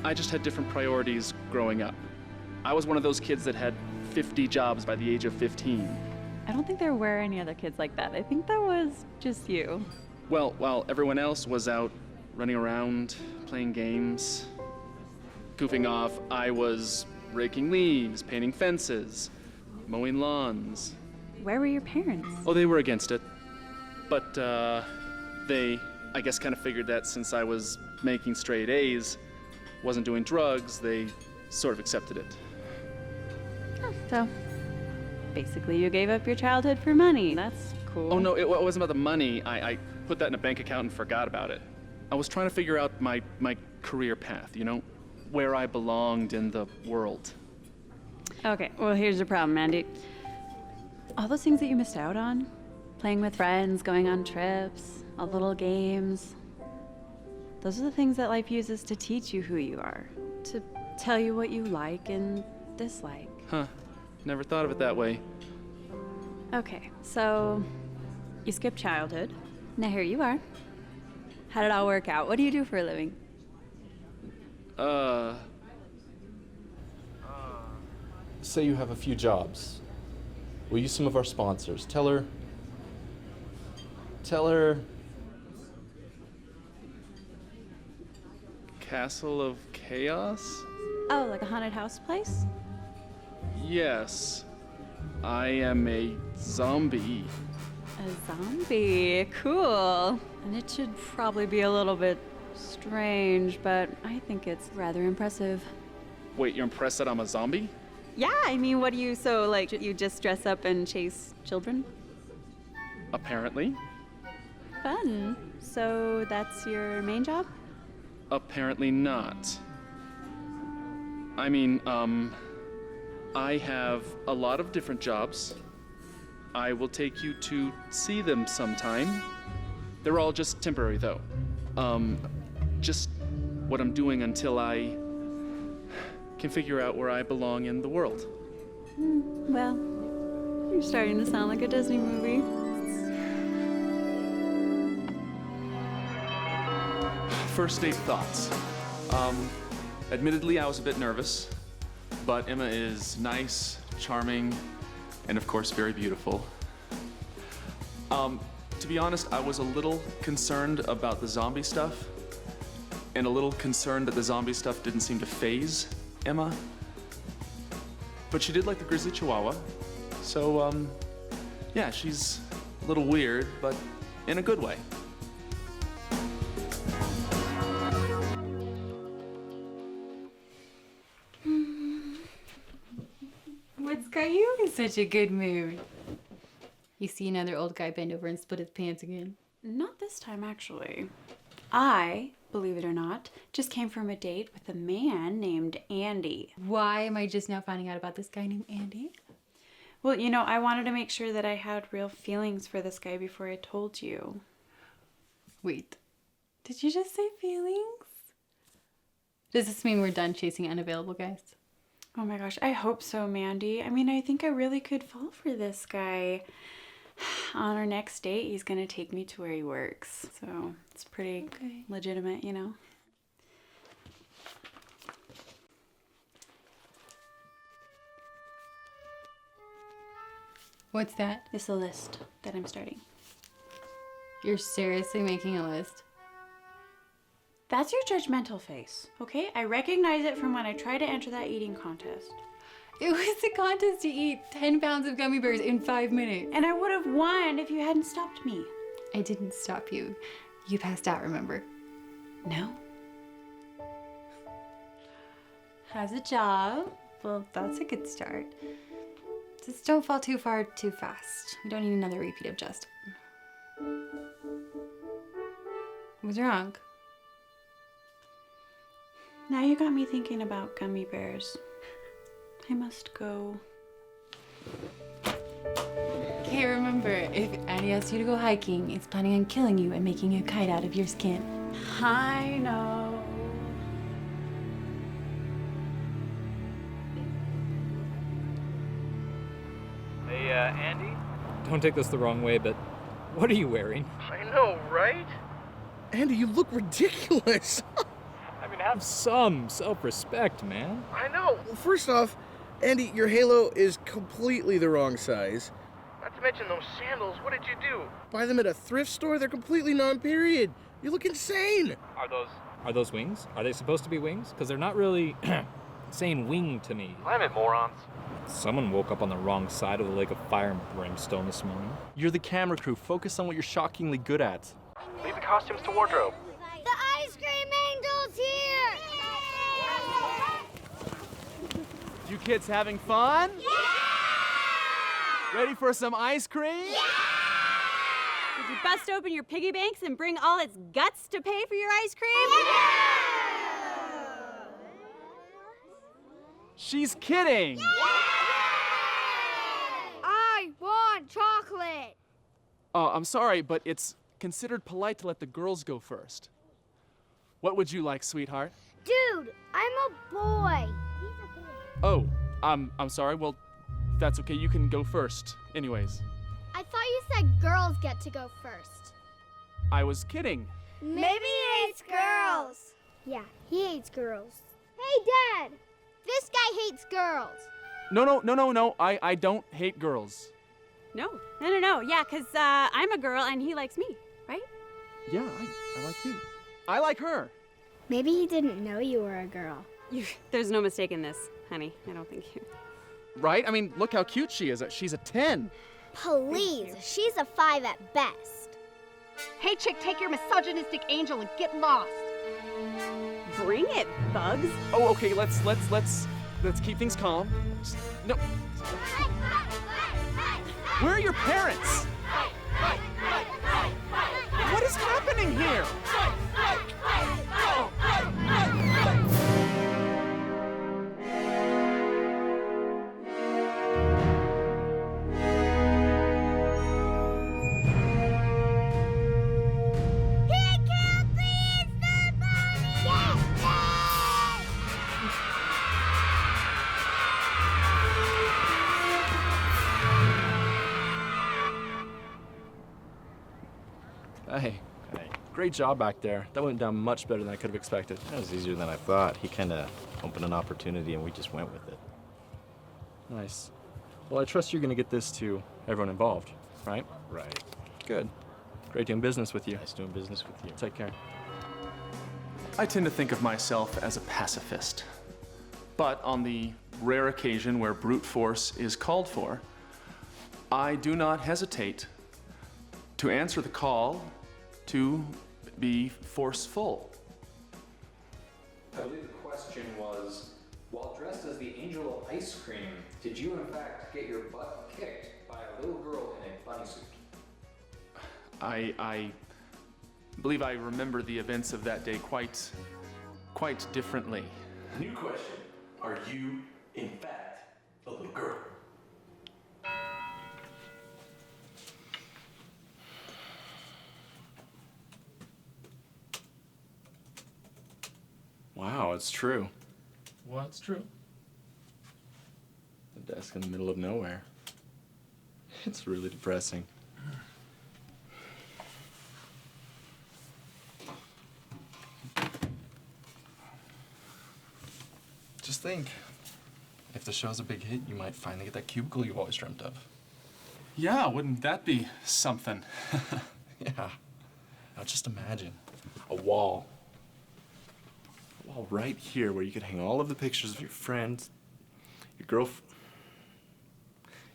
I just had different priorities growing up. I was one of those kids that had 50 jobs by the age of 15. I don't think there were any other kids like that. I think that was just you. Well, while everyone else was out running around, playing games, goofing off, I was raking leaves, painting fences, mowing lawns. Where were your parents? Oh, they were against it. But, they, I guess, kind of figured that since I was making straight A's, wasn't doing drugs, they sort of accepted it. Oh, so, basically you gave up your childhood for money. That's cool. Oh, no, it wasn't about the money. I put that in a bank account and forgot about it. I was trying to figure out my career path, you know? Where I belonged in the world. Okay, well, here's your problem, Mandy. All those things that you missed out on, playing with friends, going on trips, all the little games, those are the things that life uses to teach you who you are, to tell you what you like and dislike. Huh, never thought of it that way. Okay, so you skipped childhood. Now here you are. How did it all work out? What do you do for a living? Say you have a few jobs. We'll use some of our sponsors. Tell her. Castle of Chaos? Oh, like a haunted house place? Yes. I am a zombie. A zombie. Cool. And it should probably be a little bit strange, but I think it's rather impressive. Wait, you're impressed that I'm a zombie? Yeah, I mean, what do you, so, like, you just dress up and chase children? Apparently. Fun. So that's your main job? Apparently not. I mean, I have a lot of different jobs. I will take you to see them sometime. They're all just temporary, though. Just what I'm doing until I can figure out where I belong in the world. Well, you're starting to sound like a Disney movie. First date thoughts. Admittedly, I was a bit nervous, but Emma is nice, charming, and of course, very beautiful. To be honest, I was a little concerned about the zombie stuff, and a little concerned that the zombie stuff didn't seem to faze Emma. But she did like the grizzly chihuahua, so, yeah, she's a little weird, but in a good way. What's got you in such a good mood? You see another old guy bend over and split his pants again? Not this time, actually. I, believe it or not, just came from a date with a man named Andy. Why am I just now finding out about this guy named Andy? Well, you know, I wanted to make sure that I had real feelings for this guy before I told you. Wait, did you just say feelings? Does this mean we're done chasing unavailable guys? Oh my gosh, I hope so, Mandy. I mean, I think I really could fall for this guy. On our next date, he's gonna take me to where he works. So it's pretty legitimate, you know? What's that? It's a list that I'm starting. You're seriously making a list? That's your judgmental face, okay? I recognize it from when I tried to enter that eating contest. It was a contest to eat 10 pounds of gummy bears in 5 minutes. And I would have won if you hadn't stopped me. I didn't stop you. You passed out, remember? No. How's a job? Well, that's a good start. Just don't fall too far too fast. We don't need another repeat of Justin. What's wrong? Now you got me thinking about gummy bears. I must go. Okay, remember, if Annie asks you to go hiking, it's planning on killing you and making a kite out of your skin. I know. Hey, Andy? Don't take this the wrong way, but what are you wearing? I know, right? Andy, you look ridiculous. I mean, have some self-respect, man. I know. Well, first off, Andy, your halo is completely the wrong size. Not to mention those sandals. What did you do? Buy them at a thrift store? They're completely non-period. You look insane. Are those wings? Are they supposed to be wings? Because they're not really saying wing to me. Climate morons. Someone woke up on the wrong side of the lake of fire and brimstone this morning. You're the camera crew. Focus on what you're shockingly good at. Leave the costumes to wardrobe. The ice cream angel's here! You kids having fun? Yeah! Ready for some ice cream? Yeah! Did you bust open your piggy banks and bring all its guts to pay for your ice cream? Yeah! She's kidding! Yeah! I want chocolate! Oh, I'm sorry, but it's considered polite to let the girls go first. What would you like, sweetheart? Dude, I'm a boy. Oh, I'm sorry. Well, if that's okay, you can go first. Anyways, I thought you said girls get to go first. I was kidding. Maybe he hates girls. Yeah, he hates girls. Hey, Dad! This guy hates girls. No. I don't hate girls. No. Yeah, because I'm a girl and he likes me, right? Yeah, I like you. I like her. Maybe he didn't know you were a girl. There's no mistake in this, honey. I don't think you. Right? I mean, look how cute she is. She's a 10. Please, she's a 5 at best. Hey, chick, take your misogynistic angel and get lost. Bring it, Bugs. Oh, okay. Let's keep things calm. No. Where are your parents? What is happening here? Hey, great job back there. That went down much better than I could have expected. That was easier than I thought. He kind of opened an opportunity and we just went with it. Nice. Well, I trust you're going to get this to everyone involved, right? Right. Good. Great doing business with you. Nice doing business with you. Take care. I tend to think of myself as a pacifist. But on the rare occasion where brute force is called for, I do not hesitate to answer the call to be forceful. I believe the question was, while dressed as the angel of ice cream, did you in fact get your butt kicked by a little girl in a bunny suit? I believe I remember the events of that day quite differently. New question. Are you, in fact, a little girl? Wow, it's true. What's true? The desk in the middle of nowhere. It's really depressing. Just think, if the show's a big hit, you might finally get that cubicle you've always dreamt of. Yeah, wouldn't that be something? Yeah. Now just imagine a wall. A wall right here where you could hang all of the pictures of your friends, your girlfriend,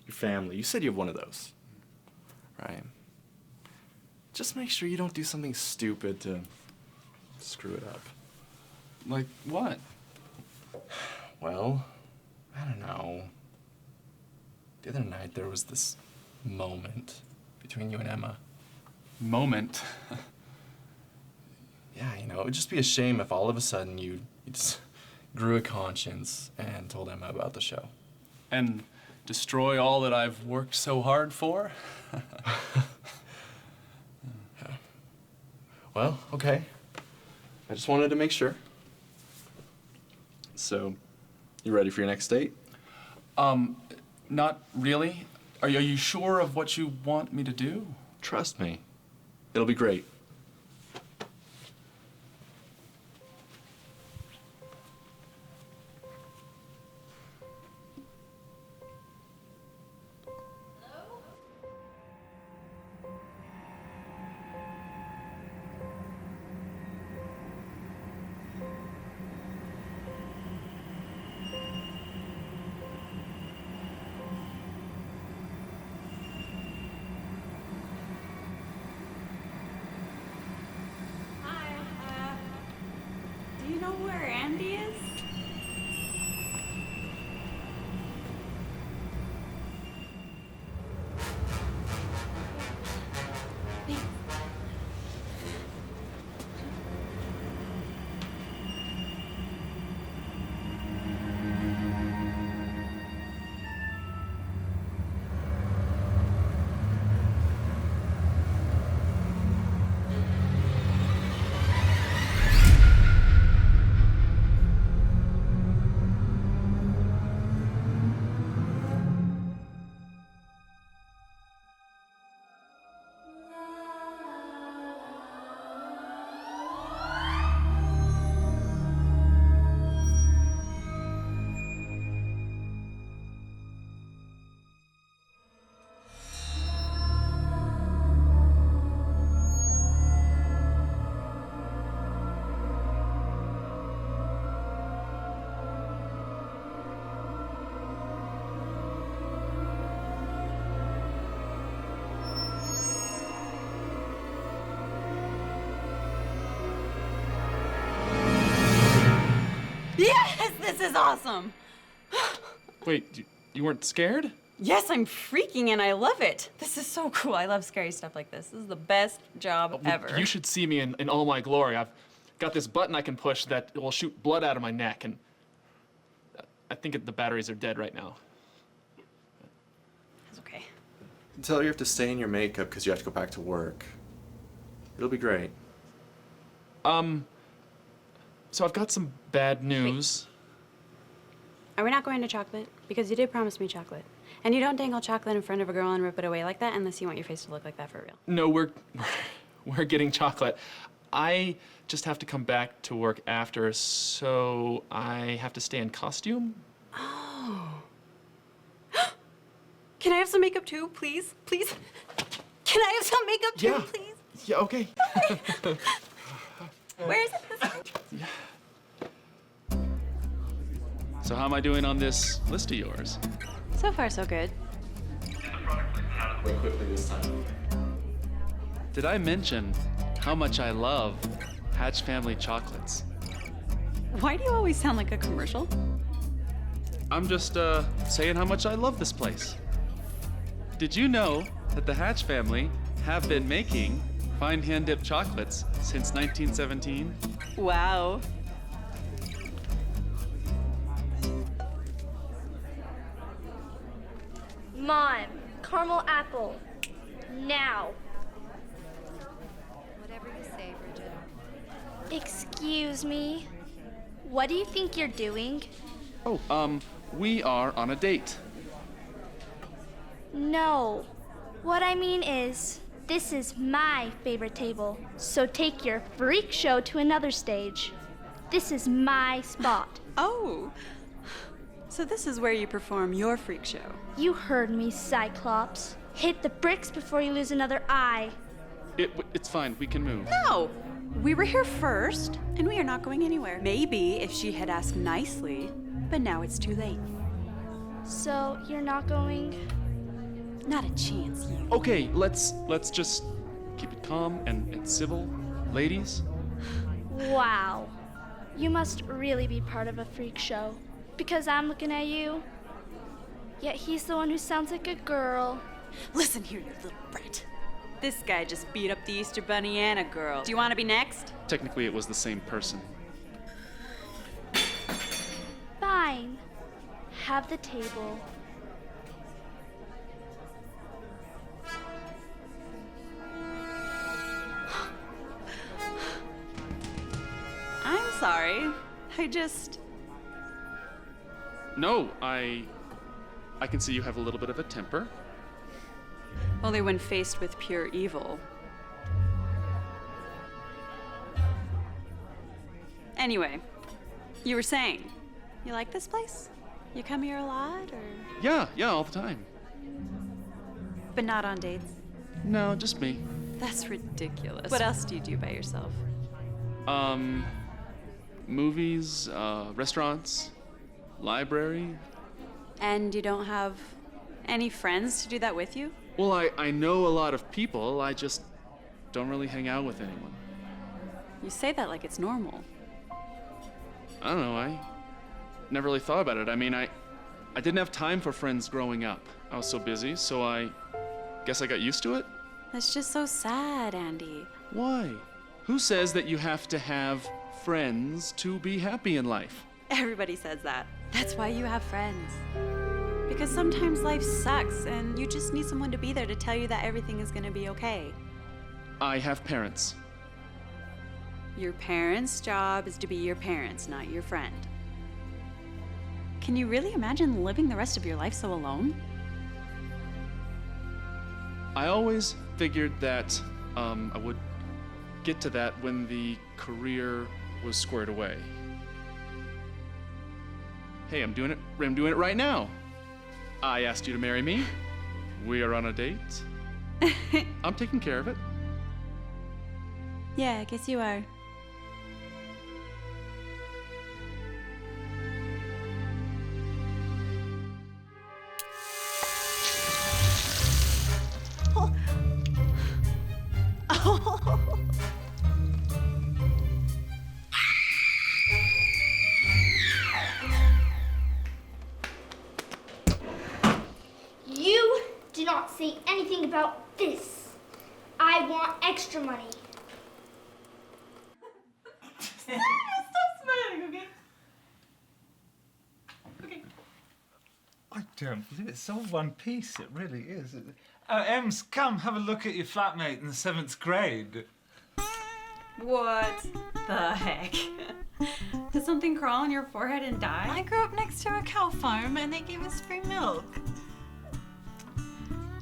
your family. You said you have one of those, right? Just make sure you don't do something stupid to screw it up. Like what? Well, I don't know. The other night there was this moment between you and Emma. Moment? Yeah, you know, it would just be a shame if all of a sudden you He just grew a conscience and told Emma about the show. And destroy all that I've worked so hard for? Well, okay. I just wanted to make sure. So, you ready for your next date? Not really. Are you sure of what you want me to do? Trust me. It'll be great. Do you know where Andy is? Yes, this is awesome. Wait, you weren't scared? Yes, I'm freaking and I love it. This is so cool. I love scary stuff like this. This is the best job ever. You should see me in all my glory. I've got this button I can push that will shoot blood out of my neck, and I think the batteries are dead right now. It's okay. Tell her you have to stay in your makeup because you have to go back to work. It'll be great. So I've got some bad news. Are we not going to chocolate? Because you did promise me chocolate. And you don't dangle chocolate in front of a girl and rip it away like that unless you want your face to look like that for real. No, we're getting chocolate. I just have to come back to work after, so I have to stay in costume. Oh. Can I have some makeup too, please? Please? Can I have some makeup too, please? Yeah, okay. Where is it? So how am I doing on this list of yours? So far, so good. Way quickly this time. Did I mention how much I love Hatch Family chocolates? Why do you always sound like a commercial? I'm just saying how much I love this place. Did you know that the Hatch family have been making fine hand-dipped chocolates since 1917? Wow. Mom, caramel apple. Now. Whatever you say, Bridget. Excuse me. What do you think you're doing? Oh, we are on a date. No. What I mean is, this is my favorite table, so take your freak show to another stage. This is my spot. Oh. So this is where you perform your freak show. You heard me, Cyclops. Hit the bricks before you lose another eye. It's fine, we can move. No! We were here first, and we are not going anywhere. Maybe if she had asked nicely, but now it's too late. So, you're not going? Not a chance, you. Okay, let's just keep it calm and civil, ladies. Wow. You must really be part of a freak show. Because I'm looking at you. Yet he's the one who sounds like a girl. Listen here, you little brat. This guy just beat up the Easter Bunny and a girl. Do you want to be next? Technically, it was the same person. have the table. I'm sorry. I just... No, I can see you have a little bit of a temper. Only when faced with pure evil. Anyway, you were saying, you like this place? You come here a lot, or...? Yeah, all the time. But not on dates? No, just me. That's ridiculous. What else do you do by yourself? Movies, restaurants, library. And you don't have any friends to do that with you? Well, I know a lot of people, I just don't really hang out with anyone. You say that like it's normal. I don't know, I never really thought about it. I mean, I didn't have time for friends growing up. I was so busy, so I guess I got used to it. That's just so sad, Andy. Why? Who says that you have to have friends to be happy in life? Everybody says that. That's why you have friends. Because sometimes life sucks and you just need someone to be there to tell you that everything is gonna be okay. I have parents. Your parents' job is to be your parents, not your friend. Can you really imagine living the rest of your life so alone? I always figured that I would get to that when the career was squared away. Hey, I'm doing it right now. I asked you to marry me. We are on a date. I'm taking care of it. Yeah, I guess you are. You did not say anything about this. I want extra money. Stop smiling, okay? Okay. I don't believe it. It's all one piece. It really is. Ems, come have a look at your flatmate in the 7th grade. What the heck? Did something crawl on your forehead and die? I grew up next to a cow farm and they gave us free milk.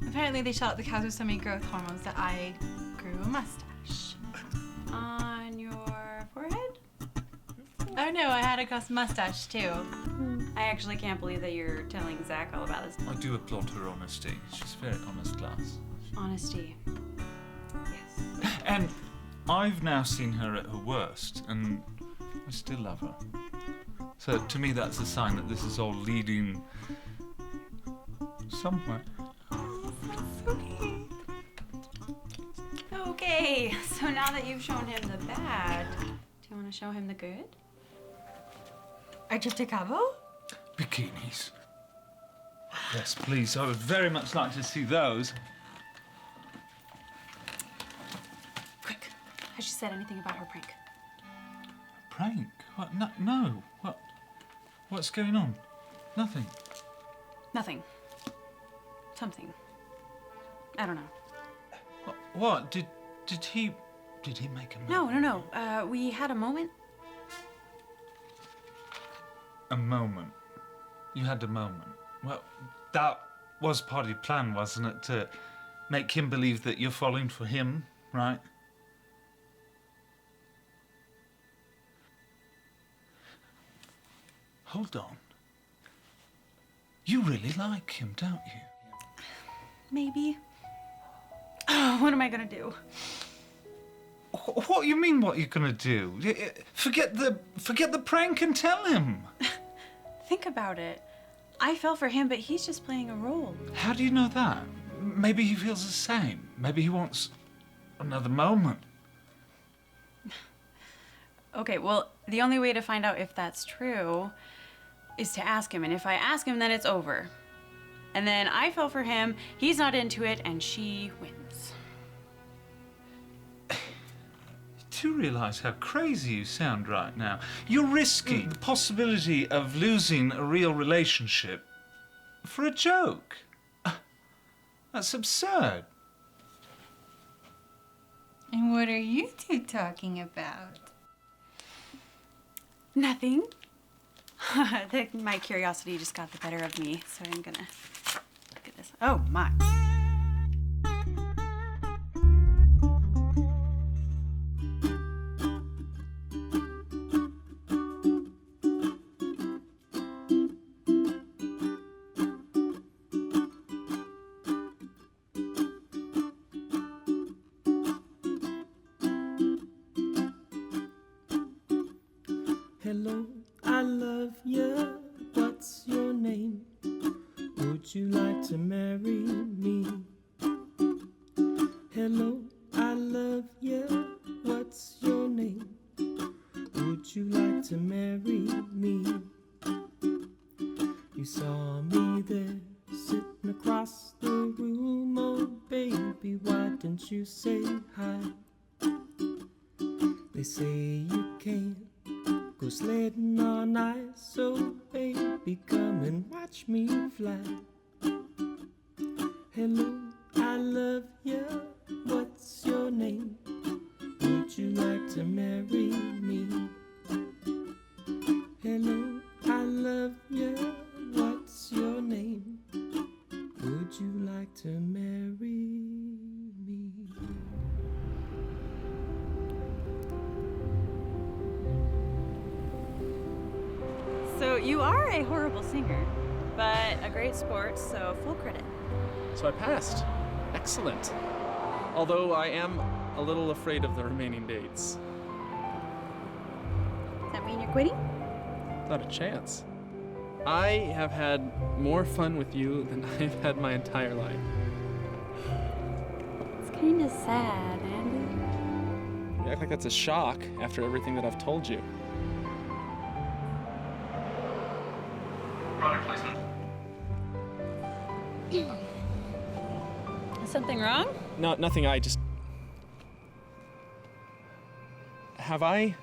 Apparently they shot the cows with so many growth hormones that I grew a mustache. On your forehead? Oh no, I had a mustache too. I actually can't believe that you're telling Zach all about this. I do applaud her honesty. She's a very honest lass. Honesty. Yes. And I've now seen her at her worst, and I still love her. So to me, that's a sign that this is all leading somewhere. Okay, so now that you've shown him the bad, do you want to show him the good? A trip to Cabo? Bikinis. Yes, please. I would very much like to see those. Quick, has she said anything about her prank? Prank? What? No. What? What's going on? Nothing. Nothing. Something. I don't know. What? Did he make a move? No. We had a moment. A moment. You had a moment. Well, that was part of your plan, wasn't it? To make him believe that you're falling for him, right? Hold on. You really like him, don't you? Maybe. Oh, what am I gonna do? What do you mean, what you're gonna do? Forget the prank and tell him. Think about it. I fell for him, but he's just playing a role. How do you know that? Maybe he feels the same. Maybe he wants another moment. Okay, well, the only way to find out if that's true is to ask him. And if I ask him, then it's over. And then I fell for him, he's not into it, and she wins. do realize how crazy you sound right now. You're risking the possibility of losing a real relationship for a joke. That's absurd. And what are you two talking about? Nothing. My curiosity just got the better of me, so I'm gonna look at this. Oh my. Hello, I love you. What's your name? Would you like to marry me? Hello, I love you. What's your name? Would you like to marry me? You saw me there sitting across the room. Oh, baby, why didn't you say hi? They say you can't go sledding on ice, so baby, come and watch me fly. Hello, I love you. What's your name? Would you like to marry me? Hello, I love you. What's your name? Would you like to marry me? So you are a horrible singer, but a great sport, so full credit. So I passed. Excellent. Although I am a little afraid of the remaining dates. Does that mean you're quitting? Not a chance. I have had more fun with you than I've had my entire life. It's kind of sad, Andy. You act like that's a shock after everything that I've told you. Product placement. Is something wrong? No, nothing. Have I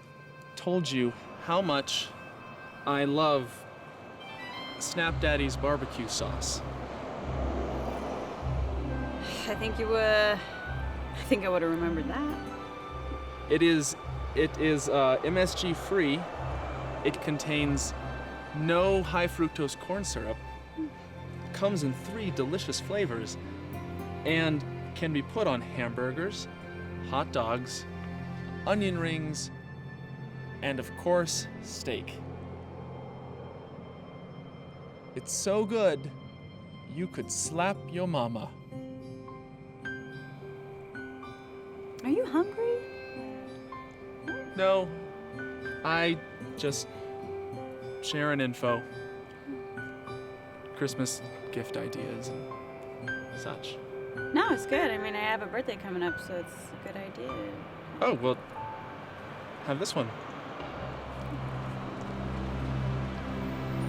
told you how much I love Snap Daddy's barbecue sauce? I think I would have remembered that. It is MSG free. It contains no high fructose corn syrup. Comes in 3 delicious flavors and can be put on hamburgers, hot dogs, onion rings, and of course, steak. It's so good, you could slap your mama. Are you hungry? No, I just sharing info. Christmas gift ideas and such. No, it's good. I mean, I have a birthday coming up, so it's a good idea. Oh, well, have this one.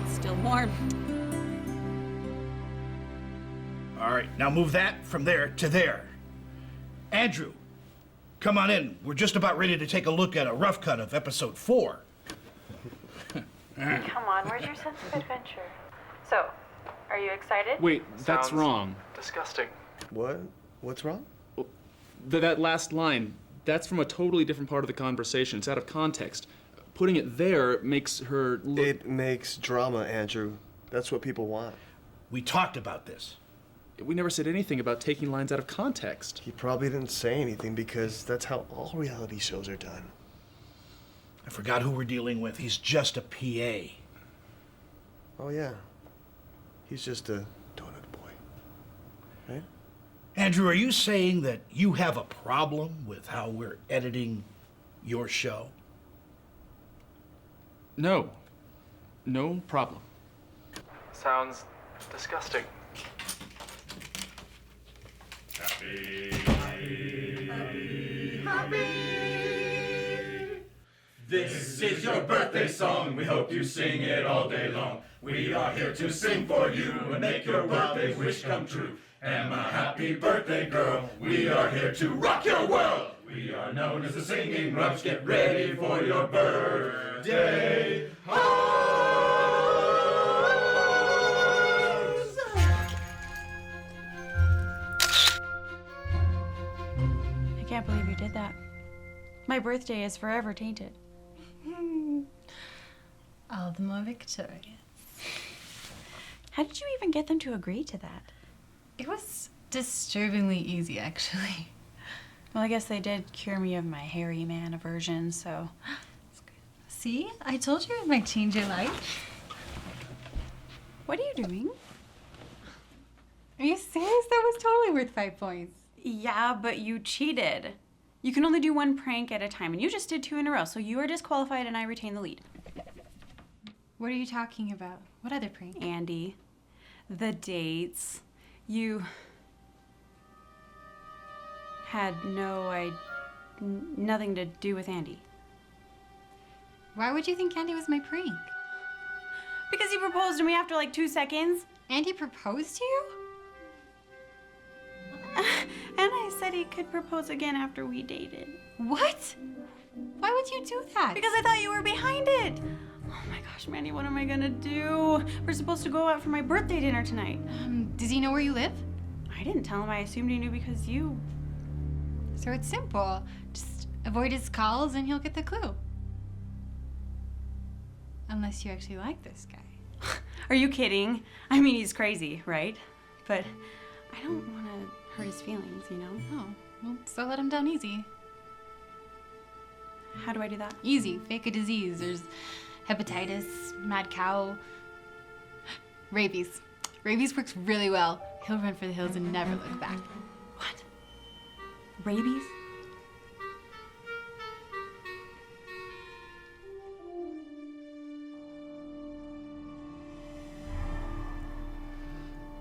It's still warm. All right, now move that from there to there. Andrew, come on in. We're just about ready to take a look at a rough cut of episode 4. Come on, where's your sense of adventure? So, are you excited? Wait, that's wrong. Disgusting. What? What's wrong? That last line, that's from a totally different part of the conversation. It's out of context. Putting it there makes her look... It makes drama, Andrew. That's what people want. We talked about this. We never said anything about taking lines out of context. He probably didn't say anything because that's how all reality shows are done. I forgot who we're dealing with. He's just a PA. Oh, yeah. He's just a donut boy. Right? Andrew, are you saying that you have a problem with how we're editing your show? No. No problem. Sounds disgusting. This is your birthday song. We hope you sing it all day long. We are here to sing for you and make your birthday wish come true. Emma, happy birthday, girl. We are here to rock your world. We are known as the Singing Grumps. Get ready for your birthday. I can't believe you did that. My birthday is forever tainted. All the more victorious. How did you even get them to agree to that? It was disturbingly easy, actually. Well, I guess they did cure me of my hairy man aversion, so... See? I told you it might change your life. What are you doing? Are you serious? That was totally worth 5 points. Yeah, but you cheated. You can only do one prank at a time, and you just did 2 in a row, so you are disqualified and I retain the lead. What are you talking about? What other prank? Andy, the dates. You had nothing to do with Andy. Why would you think Andy was my prank? Because he proposed to me after like 2 seconds. Andy proposed to you? And I said he could propose again after we dated. What? Why would you do that? Because I thought you were behind it. Oh my gosh, Mandy, what am I gonna do? We're supposed to go out for my birthday dinner tonight. Does he know where you live? I didn't tell him. I assumed he knew because you... So it's simple. Just avoid his calls and he'll get the clue. Unless you actually like this guy. Are you kidding? I mean, he's crazy, right? But I don't want to hurt his feelings, you know? Oh, well, so let him down easy. How do I do that? Easy. Fake a disease. There's hepatitis, mad cow, rabies. Rabies works really well. He'll run for the hills and never look back. What? Rabies?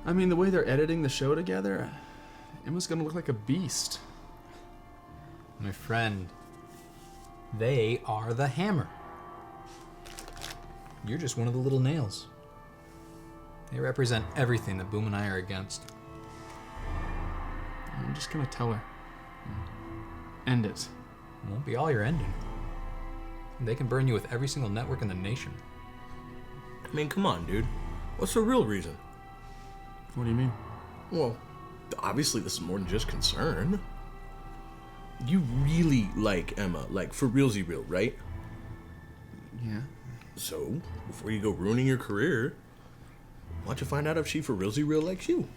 I mean, the way they're editing the show together, Emma's gonna look like a beast. My friend, they are the hammer. You're just one of the little nails. They represent everything that Boom and I are against. I'm just gonna tell her. End it. It won't be all you're ending. They can burn you with every single network in the nation. I mean, come on, dude. What's the real reason? What do you mean? Well, obviously this is more than just concern. You really like Emma, like for realsy real, right? Yeah. So, before you go ruining your career, why don't you find out if she for realsy real likes you?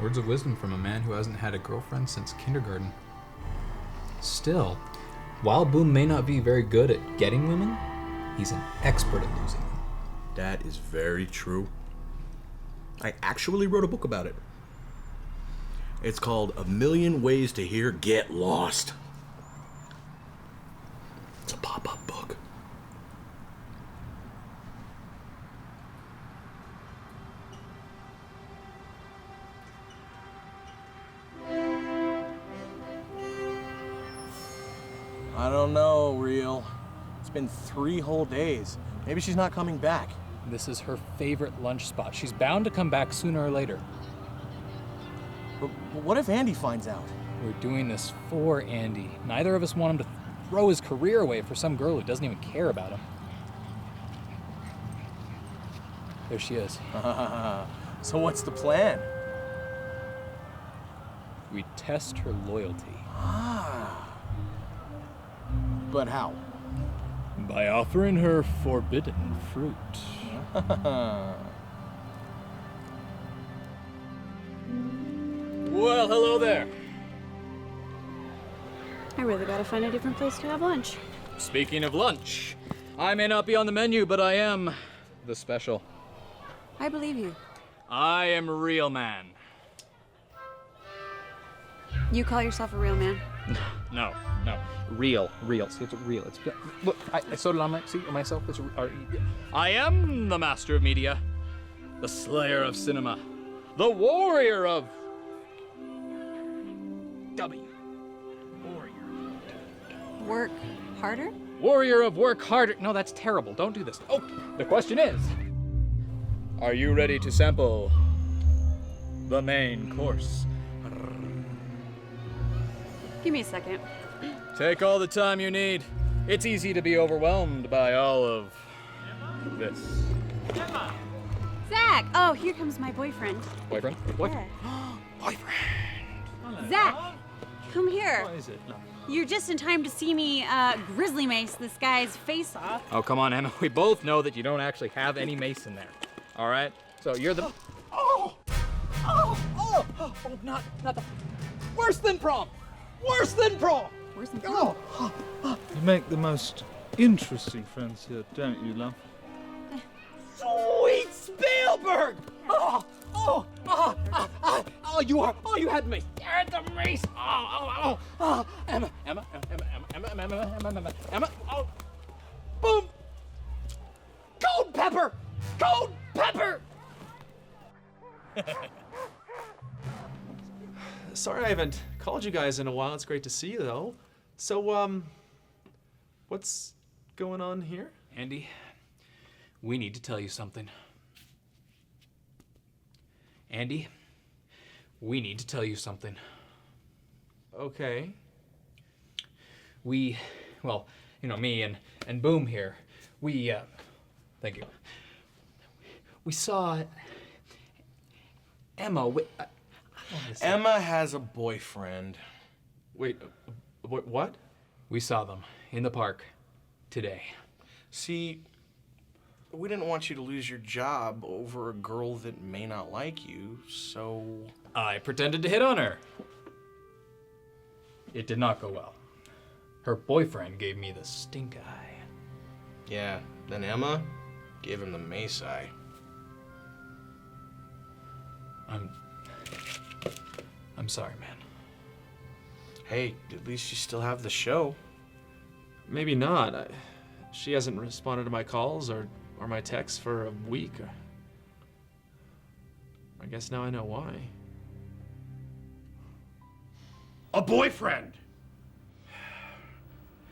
Words of wisdom from a man who hasn't had a girlfriend since kindergarten. Still, while Boom may not be very good at getting women, he's an expert at losing them. That is very true. I actually wrote a book about it. It's called A Million Ways to Hear Get Lost. It's a pop-up book. I don't know, Real. It's been 3 whole days. Maybe she's not coming back. This is her favorite lunch spot. She's bound to come back sooner or later. But what if Andy finds out? We're doing this for Andy. Neither of us want him to throw his career away for some girl who doesn't even care about him. There she is. So what's the plan? We test her loyalty. But how? By offering her forbidden fruit. Well, hello there. I really gotta find a different place to have lunch. Speaking of lunch, I may not be on the menu, but I am the special. I believe you. I am a real man. You call yourself a real man? No. Real. See, it's real. It's look. I sewed it on myself. I am the master of media, the slayer of cinema, the warrior of W. Work harder? Warrior of work harder. No, that's terrible. Don't do this. Oh, the question is, are you ready to sample the main course. Give me a second. Take all the time you need. It's easy to be overwhelmed by all of this. Zach! Oh, here comes my boyfriend. Boyfriend? Yeah. Hello. Zach, come here. What is it? No. You're just in time to see me grizzly mace this guy's face off. Oh, come on, Emma. We both know that you don't actually have any mace in there. All right? So you're the... not the... Worse than prom! Worse than prom! Worse than prom? You make the most interesting friends here, don't you, love? Sweet Spielberg! You had me. You had the mace. Emma. Oh, boom. Cold pepper. Sorry I haven't called you guys in a while. It's great to see you, though. So, what's going on here? Andy, we need to tell you something. Andy, we need to tell you something. Okay. Me and Boom here, thank you. We saw Emma Emma has a boyfriend. Wait, what? We saw them in the park today. See, we didn't want you to lose your job over a girl that may not like you, so... I pretended to hit on her. It did not go well. Her boyfriend gave me the stink eye. Yeah, then Emma gave him the mace eye. I'm sorry, man. Hey, at least you still have the show. Maybe not. She hasn't responded to my calls or my texts for a week. I guess now I know why. A boyfriend!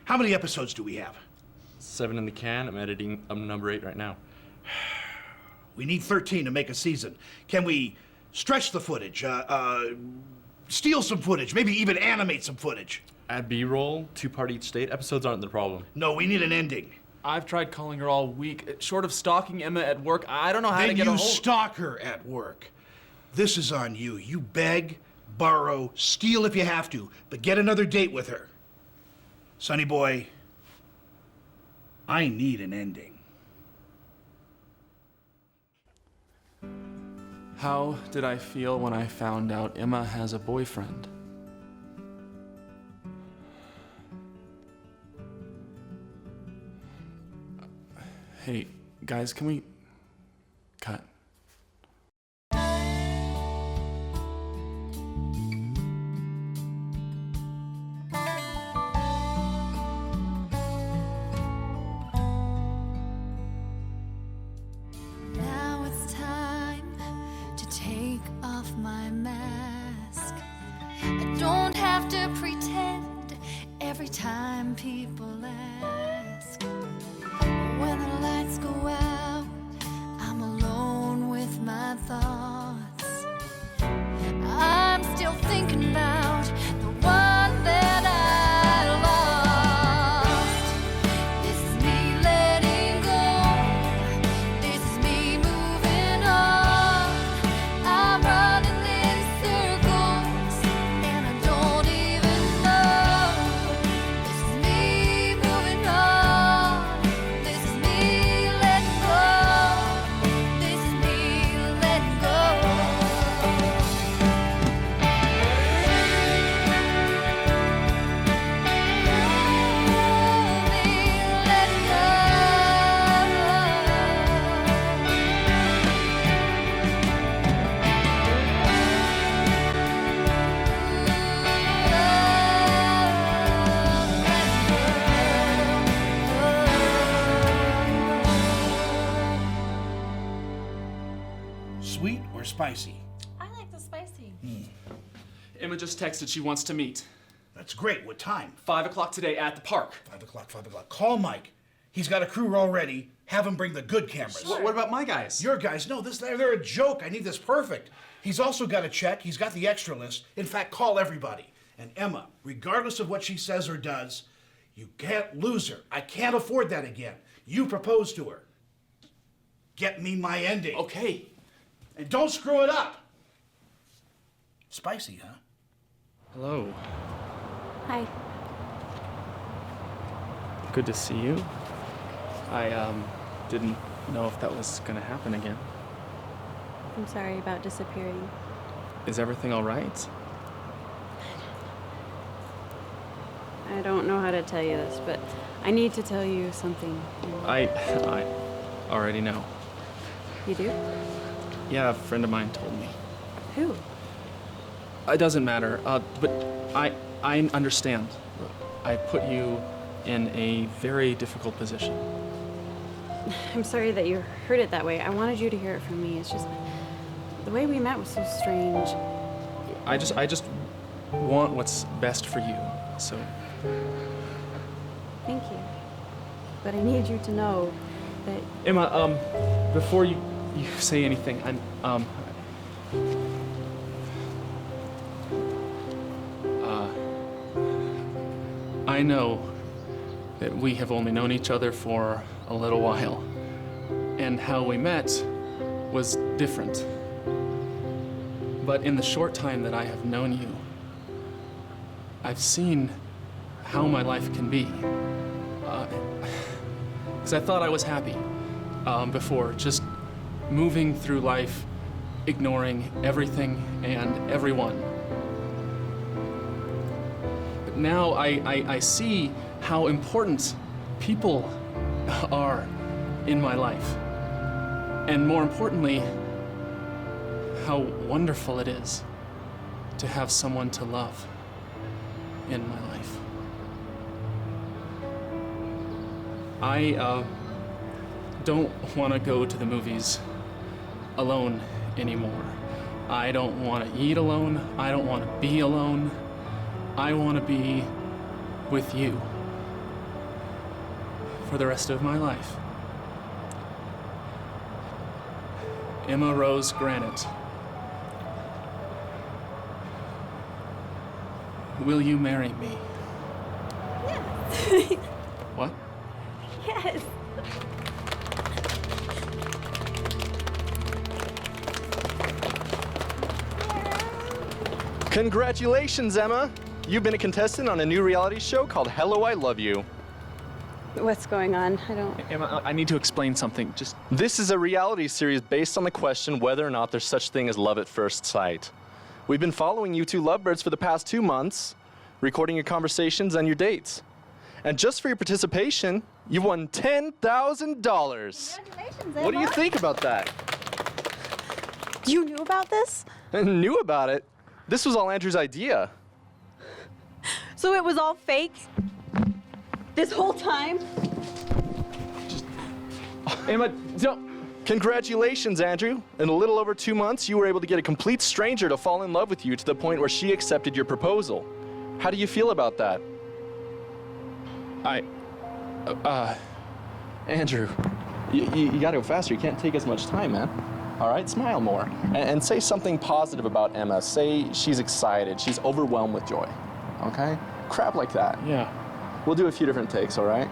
How many episodes do we have? 7 in the can. I'm editing number 8 right now. We need 13 to make a season. Can we stretch the footage? Steal some footage? Maybe even animate some footage? Add B-roll, 2-part each state. Episodes aren't the problem. No, we need an ending. I've tried calling her all week. Short of stalking Emma at work, I don't know how to get a Then hold... you stalk her at work. This is on you. You beg, borrow, steal if you have to, but get another date with her. Sonny boy, I need an ending. How did I feel when I found out Emma has a boyfriend? Hey, guys, can we cut? Now it's time to take off my mask. I don't have to pretend every time people ask. When the lights go out, I'm alone with my thoughts. I'm still thinking about the one that I lost. This is me letting go. This is me moving on. I'm running in circles and I don't even know. This is me moving on. This is me letting go. This is me letting go. Sweet or spicy? I like the spicy. Emma just texted she wants to meet. That's great. What time? 5 o'clock today at the park. 5 o'clock, 5 o'clock. Call Mike. He's got a crew already. Have him bring the good cameras. What about my guys? Your guys? No, they're a joke. I need this perfect. He's also got a check. He's got the extra list. In fact, call everybody. And Emma, regardless of what she says or does, you can't lose her. I can't afford that again. You proposed to her. Get me my ending. Okay. And don't screw it up. Spicy, huh? Hello. Hi. Good to see you. I didn't know if that was gonna happen again. I'm sorry about disappearing. Is everything all right? I don't know how to tell you this, but I need to tell you something. I already know. You do? Yeah, a friend of mine told me. Who? It doesn't matter, but I understand. I put you in a very difficult position. I'm sorry that you heard it that way. I wanted you to hear it from me. It's just the way we met was so strange. I just want what's best for you. So Thank you. But I need you to know that Emma, before you say anything, I know that we have only known each other for a little while, and how we met was different. But in the short time that I have known you, I've seen how my life can be. Because I thought I was happy before, just moving through life, ignoring everything and everyone. But now I see how important people are in my life. And more importantly, how wonderful it is to have someone to love in my life. I don't want to go to the movies alone anymore. I don't want to eat alone. I don't want to be alone. I want to be with you for the rest of my life. Emma Rose Granite. Will you marry me? Yes. What? Yes. Congratulations, Emma! You've been a contestant on a new reality show called Hello, I Love You. What's going on? I don't... Emma, I need to explain something. This is a reality series based on the question whether or not there's such thing as love at first sight. We've been following you two lovebirds for the past 2 months, recording your conversations and your dates. And just for your participation, you won $10,000. Congratulations, Emma. What do you think about that? You knew about this? Knew about it? This was all Andrew's idea. So it was all fake? This whole time? Emma, don't. Congratulations, Andrew. In a little over 2 months, you were able to get a complete stranger to fall in love with you to the point where she accepted your proposal. How do you feel about that? Andrew, you gotta go faster. You can't take as much time, man. All right, smile more. And say something positive about Emma. Say she's excited, she's overwhelmed with joy. Okay? Crap like that. Yeah. We'll do a few different takes, all right?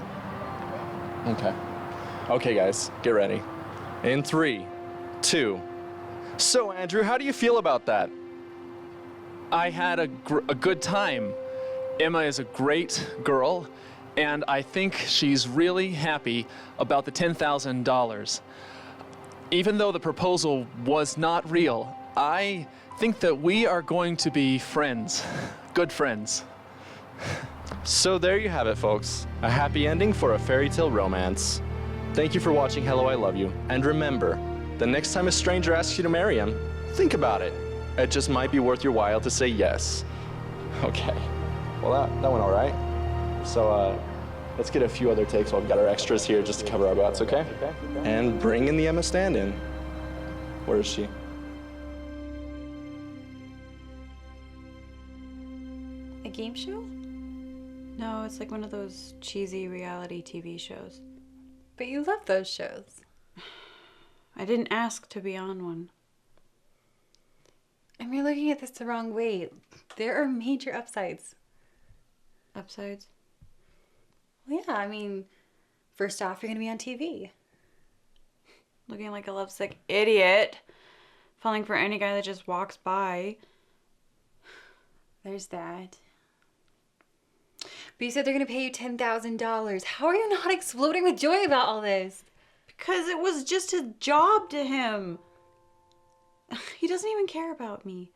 Okay. Okay, guys, get ready. In 3, 2. So, Andrew, how do you feel about that? I had a good time. Emma is a great girl, and I think she's really happy about the $10,000. Even though the proposal was not real, I think that we are going to be friends. Good friends. So there you have it, folks. A happy ending for a fairy tale romance. Thank you for watching Hello, I Love You. And remember, the next time a stranger asks you to marry him, think about it. It just might be worth your while to say yes. Okay. Well, that went all right. So, let's get a few other takes while we've got our extras here just to cover our butts, okay? And bring in the Emma stand-in. Where is she? A game show? No, it's like one of those cheesy reality TV shows. But you love those shows. I didn't ask to be on one. And you're looking at this the wrong way. There are major upsides. Upsides? Well, yeah, I mean, first off, you're going to be on TV. Looking like a lovesick idiot. Falling for any guy that just walks by. There's that. But you said they're going to pay you $10,000. How are you not exploding with joy about all this? Because it was just a job to him. He doesn't even care about me.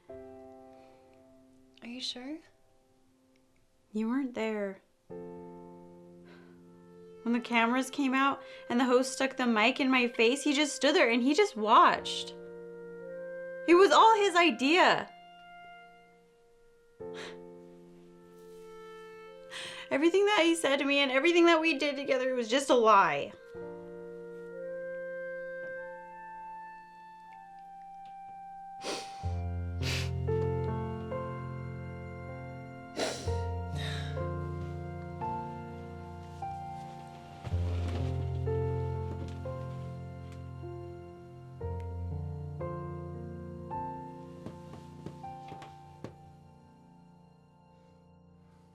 Are you sure? You weren't there. When the cameras came out and the host stuck the mic in my face, he just stood there and he just watched. It was all his idea. Everything that he said to me and everything that we did together was just a lie.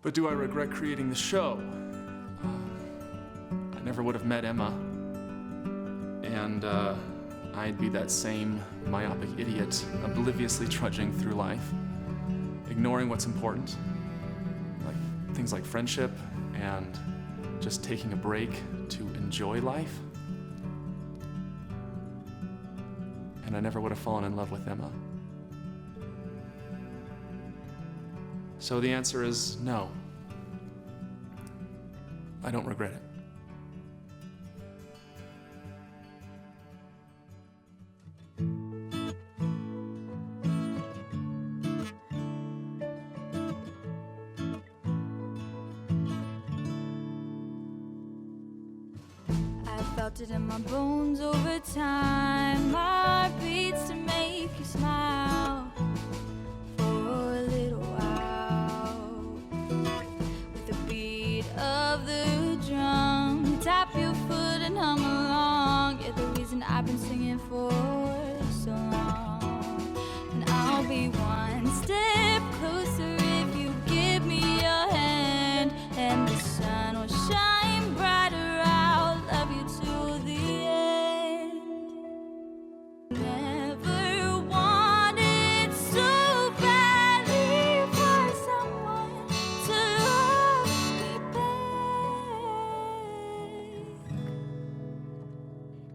But do I regret creating the show? I never would have met Emma. And I'd be that same myopic idiot, obliviously trudging through life, ignoring what's important. Like things like friendship and just taking a break to enjoy life. And I never would have fallen in love with Emma. So the answer is no. I don't regret it. I felt it in my bones over time. My heart beats to make you smile for a little while. With the beat of the drum, tap your foot and hum along. You're the reason I've been singing for so long. And I'll be one step closer if you give me your hand. And the sun will shine brighter. I'll love you till the end. Never wanted so badly for someone to love me back.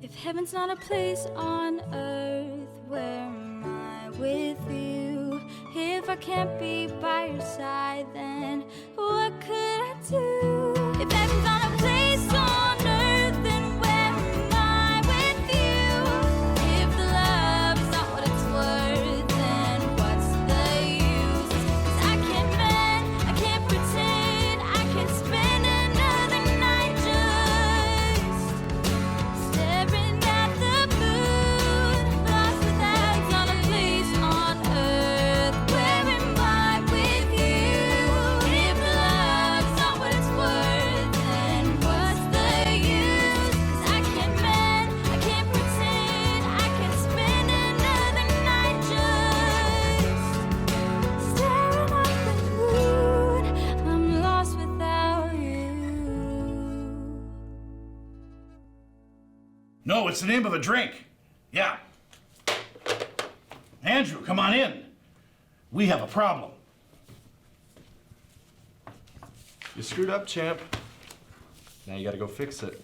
If heaven's not a place on earth, where am I with you? If I can't be by your side, then what could I do? If heaven's not a place on earth, then where am I with you? If the love is not what it's worth, then what's the use? 'Cause I can't bend, I can't pretend, I can't spend another night just staring at the moon, lost without not a place on earth. Where am I with you? If the love's not what it's worth, then what's the use? 'Cause I can't bend, I can't pretend, I can't spend another night just staring at the moon. I'm lost without you. No, it's the name of a drink. Yeah. Andrew, come on in. We have a problem. You screwed up, champ. Now you gotta go fix it.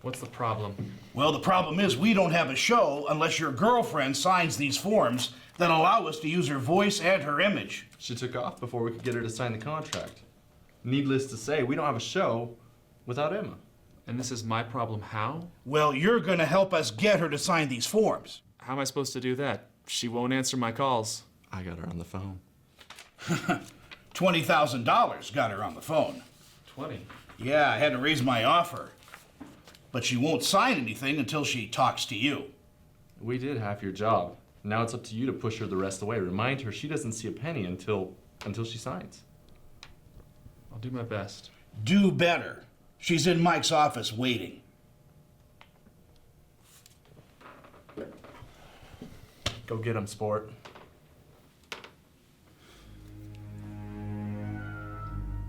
What's the problem? Well, the problem is we don't have a show unless your girlfriend signs these forms that allow us to use her voice and her image. She took off before we could get her to sign the contract. Needless to say, we don't have a show without Emma. And this is my problem how? Well, you're gonna help us get her to sign these forms. How am I supposed to do that? She won't answer my calls. I got her on the phone. $20,000 got her on the phone. 20? Yeah, I had to raise my offer. But she won't sign anything until she talks to you. We did half your job. Now it's up to you to push her the rest of the way. Remind her she doesn't see a penny until she signs. I'll do my best. Do better. She's in Mike's office waiting. Go get him, sport.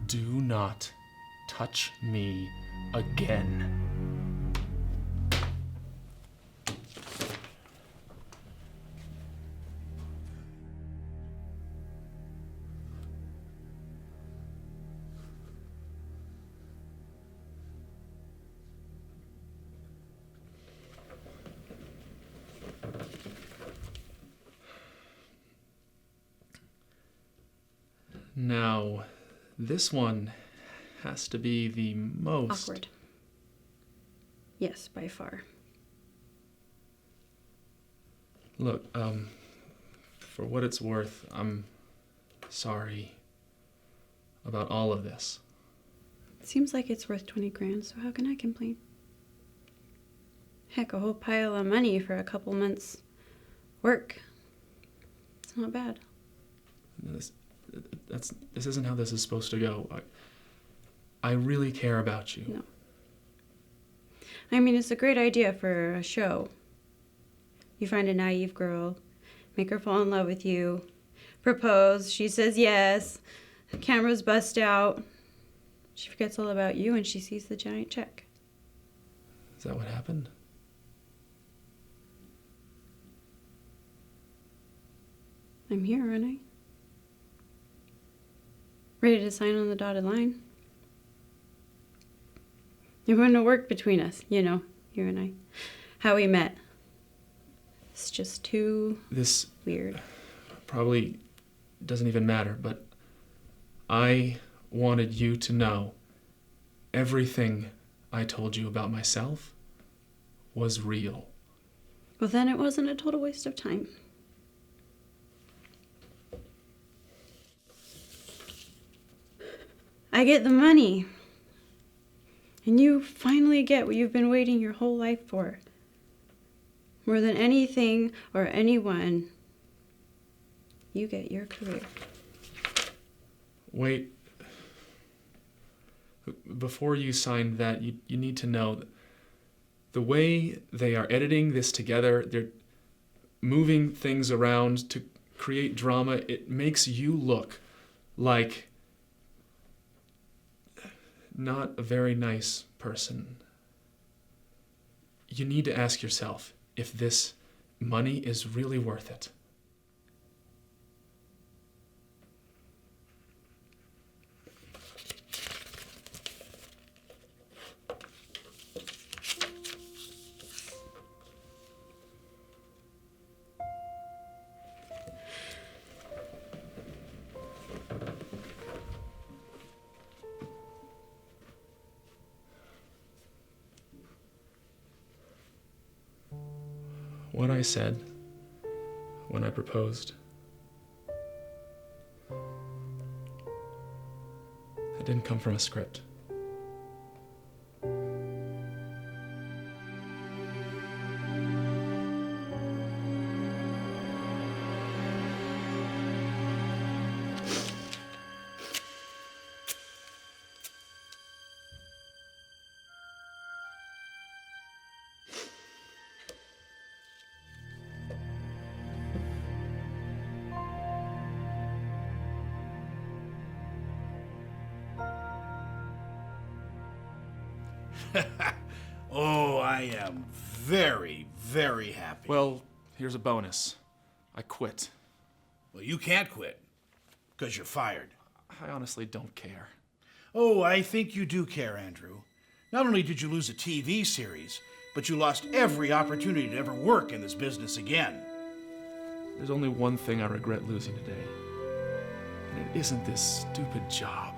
Do not touch me again. Now, this one has to be the most awkward. Yes, by far. Look, for what it's worth, I'm sorry about all of this. It seems like it's worth 20 grand, so how can I complain? Heck, a whole pile of money for a couple months' work. It's not bad. This isn't how this is supposed to go. I really care about you. No. I mean, it's a great idea for a show. You find a naive girl, make her fall in love with you, propose, she says yes, the cameras bust out, she forgets all about you and she sees the giant check. Is that what happened? I'm here, aren't I? Ready to sign on the dotted line. It wouldn't have worked between us, you know, you and I. How we met. It's just too weird. Probably doesn't even matter, but I wanted you to know everything I told you about myself was real. Well, then it wasn't a total waste of time. I get the money. And you finally get what you've been waiting your whole life for. More than anything or anyone, you get your career. Wait. Before you sign that, you need to know that the way they are editing this together, they're moving things around to create drama. It makes you look like not a very nice person. You need to ask yourself if this money is really worth it. What I said when I proposed, it didn't come from a script. Oh, I am very, very happy. Well, here's a bonus. I quit. Well, you can't quit, because you're fired. I honestly don't care. Oh, I think you do care, Andrew. Not only did you lose a TV series, but you lost every opportunity to ever work in this business again. There's only one thing I regret losing today, and it isn't this stupid job.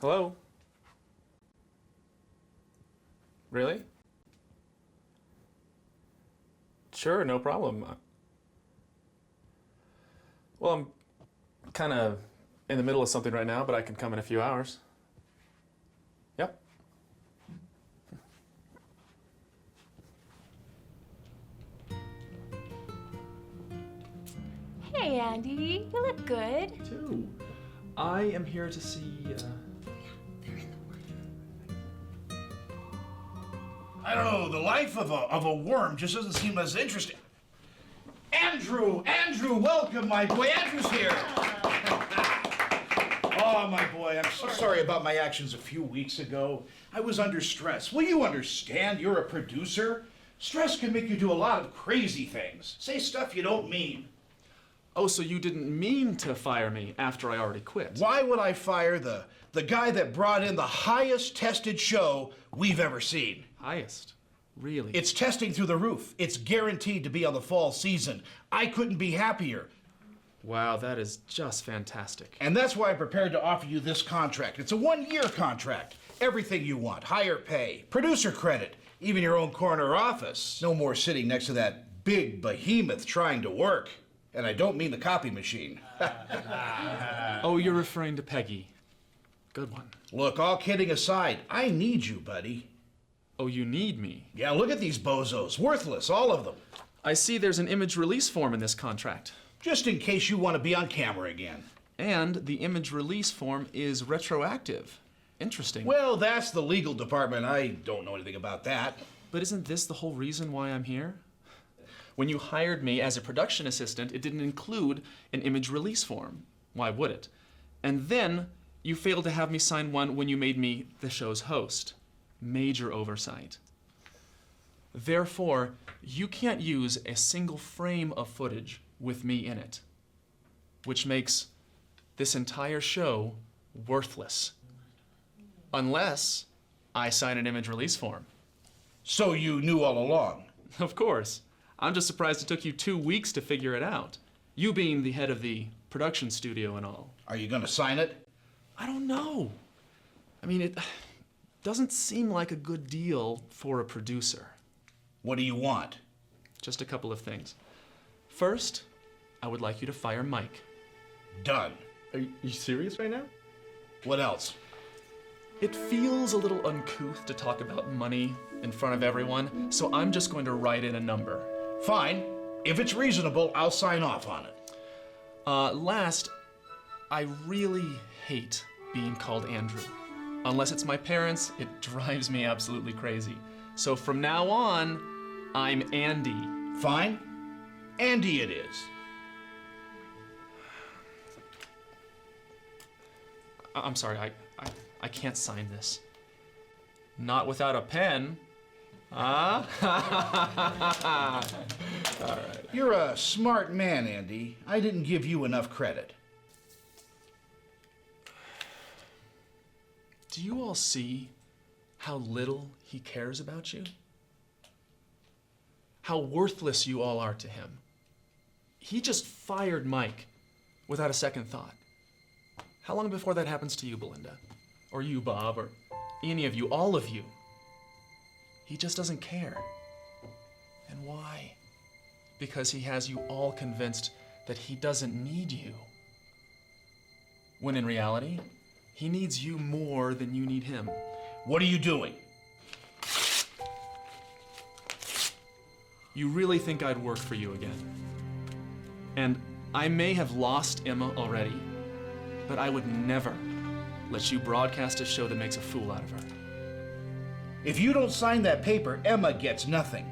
Hello? Really? Sure, no problem. Well, I'm kind of in the middle of something right now, but I can come in a few hours. Yep. Hey, Andy, you look good. Too. I am here to see, I don't know, the life of a worm just doesn't seem as interesting. Andrew, welcome, my boy. Andrew's here. Oh, my boy, I'm so sorry about my actions a few weeks ago. I was under stress. Will you understand? You're a producer. Stress can make you do a lot of crazy things. Say stuff you don't mean. Oh, so you didn't mean to fire me after I already quit? Why would I fire the guy that brought in the highest tested show we've ever seen? Highest? Really? It's testing through the roof. It's guaranteed to be on the fall season. I couldn't be happier. Wow, that is just fantastic. And that's why I'm prepared to offer you this contract. It's a 1-year contract. Everything you want. Higher pay, producer credit, even your own corner office. No more sitting next to that big behemoth trying to work. And I don't mean the copy machine. Oh, you're referring to Peggy. Good one. Look, all kidding aside, I need you, buddy. Oh, you need me? Yeah, look at these bozos. Worthless, all of them. I see there's an image release form in this contract. Just in case you want to be on camera again. And the image release form is retroactive. Interesting. Well, that's the legal department. I don't know anything about that. But isn't this the whole reason why I'm here? When you hired me as a production assistant, it didn't include an image release form. Why would it? And then you failed to have me sign one when you made me the show's host. Major oversight. Therefore, you can't use a single frame of footage with me in it, which makes this entire show worthless. Unless I sign an image release form. So you knew all along? Of course. I'm just surprised it took you 2 weeks to figure it out. You being the head of the production studio and all. Are you gonna sign it? I don't know. I mean, it doesn't seem like a good deal for a producer. What do you want? Just a couple of things. First, I would like you to fire Mike. Done. Are you serious right now? What else? It feels a little uncouth to talk about money in front of everyone, so I'm just going to write in a number. Fine. If it's reasonable, I'll sign off on it. Last, I really hate being called Andrew. Unless it's my parents, it drives me absolutely crazy. So from now on, I'm Andy. Fine. Andy it is. I'm sorry, I can't sign this. Not without a pen. Huh? All right. You're a smart man, Andy. I didn't give you enough credit. Do you all see how little he cares about you? How worthless you all are to him. He just fired Mike without a second thought. How long before that happens to you, Belinda? Or you, Bob, or any of you, all of you? He just doesn't care. And why? Because he has you all convinced that he doesn't need you. When in reality, he needs you more than you need him. What are you doing? You really think I'd work for you again? And I may have lost Emma already, but I would never let you broadcast a show that makes a fool out of her. If you don't sign that paper, Emma gets nothing.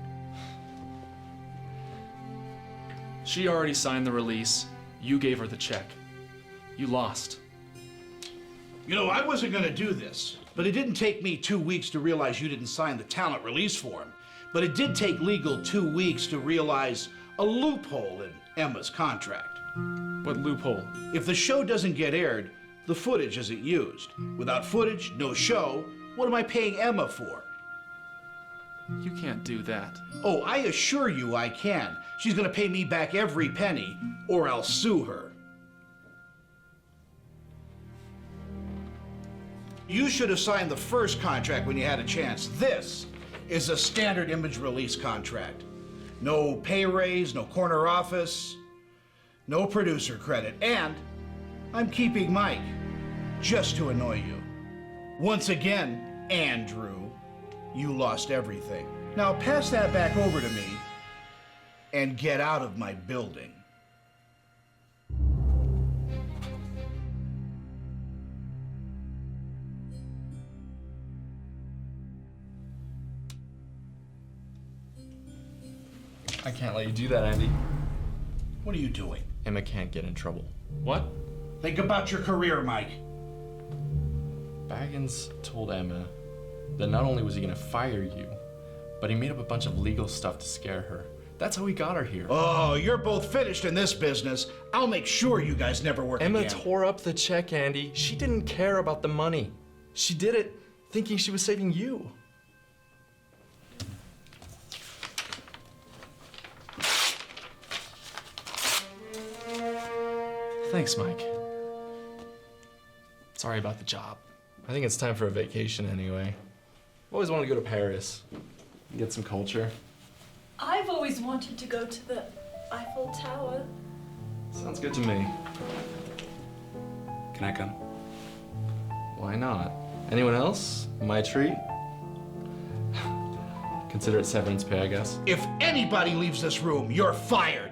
She already signed the release. You gave her the check. You lost. You know, I wasn't gonna do this, but it didn't take me 2 weeks to realize you didn't sign the talent release form. But it did take legal 2 weeks to realize a loophole in Emma's contract. What loophole? If the show doesn't get aired, the footage isn't used. Without footage, no show. What am I paying Emma for? You can't do that. Oh, I assure you I can. She's gonna pay me back every penny, or I'll sue her. You should have signed the first contract when you had a chance. This is a standard image release contract. No pay raise, no corner office, no producer credit, and I'm keeping Mike just to annoy you. Once again, Andrew, you lost everything. Now pass that back over to me and get out of my building. I can't let you do that, Andy. What are you doing? Emma can't get in trouble. What? Think about your career, Mike. Baggins told Emma that not only was he gonna fire you, but he made up a bunch of legal stuff to scare her. That's how he got her here. Oh, you're both finished in this business. I'll make sure you guys never work Emma again. tore up the check, Andy. She didn't care about the money. She did it thinking she was saving you. Thanks, Mike. Sorry about the job. I think it's time for a vacation anyway. I've always wanted to go to Paris, get some culture. I've always wanted to go to the Eiffel Tower. Sounds good to me. Can I come? Why not? Anyone else? My treat? Consider it severance pay, I guess. If anybody leaves this room, you're fired.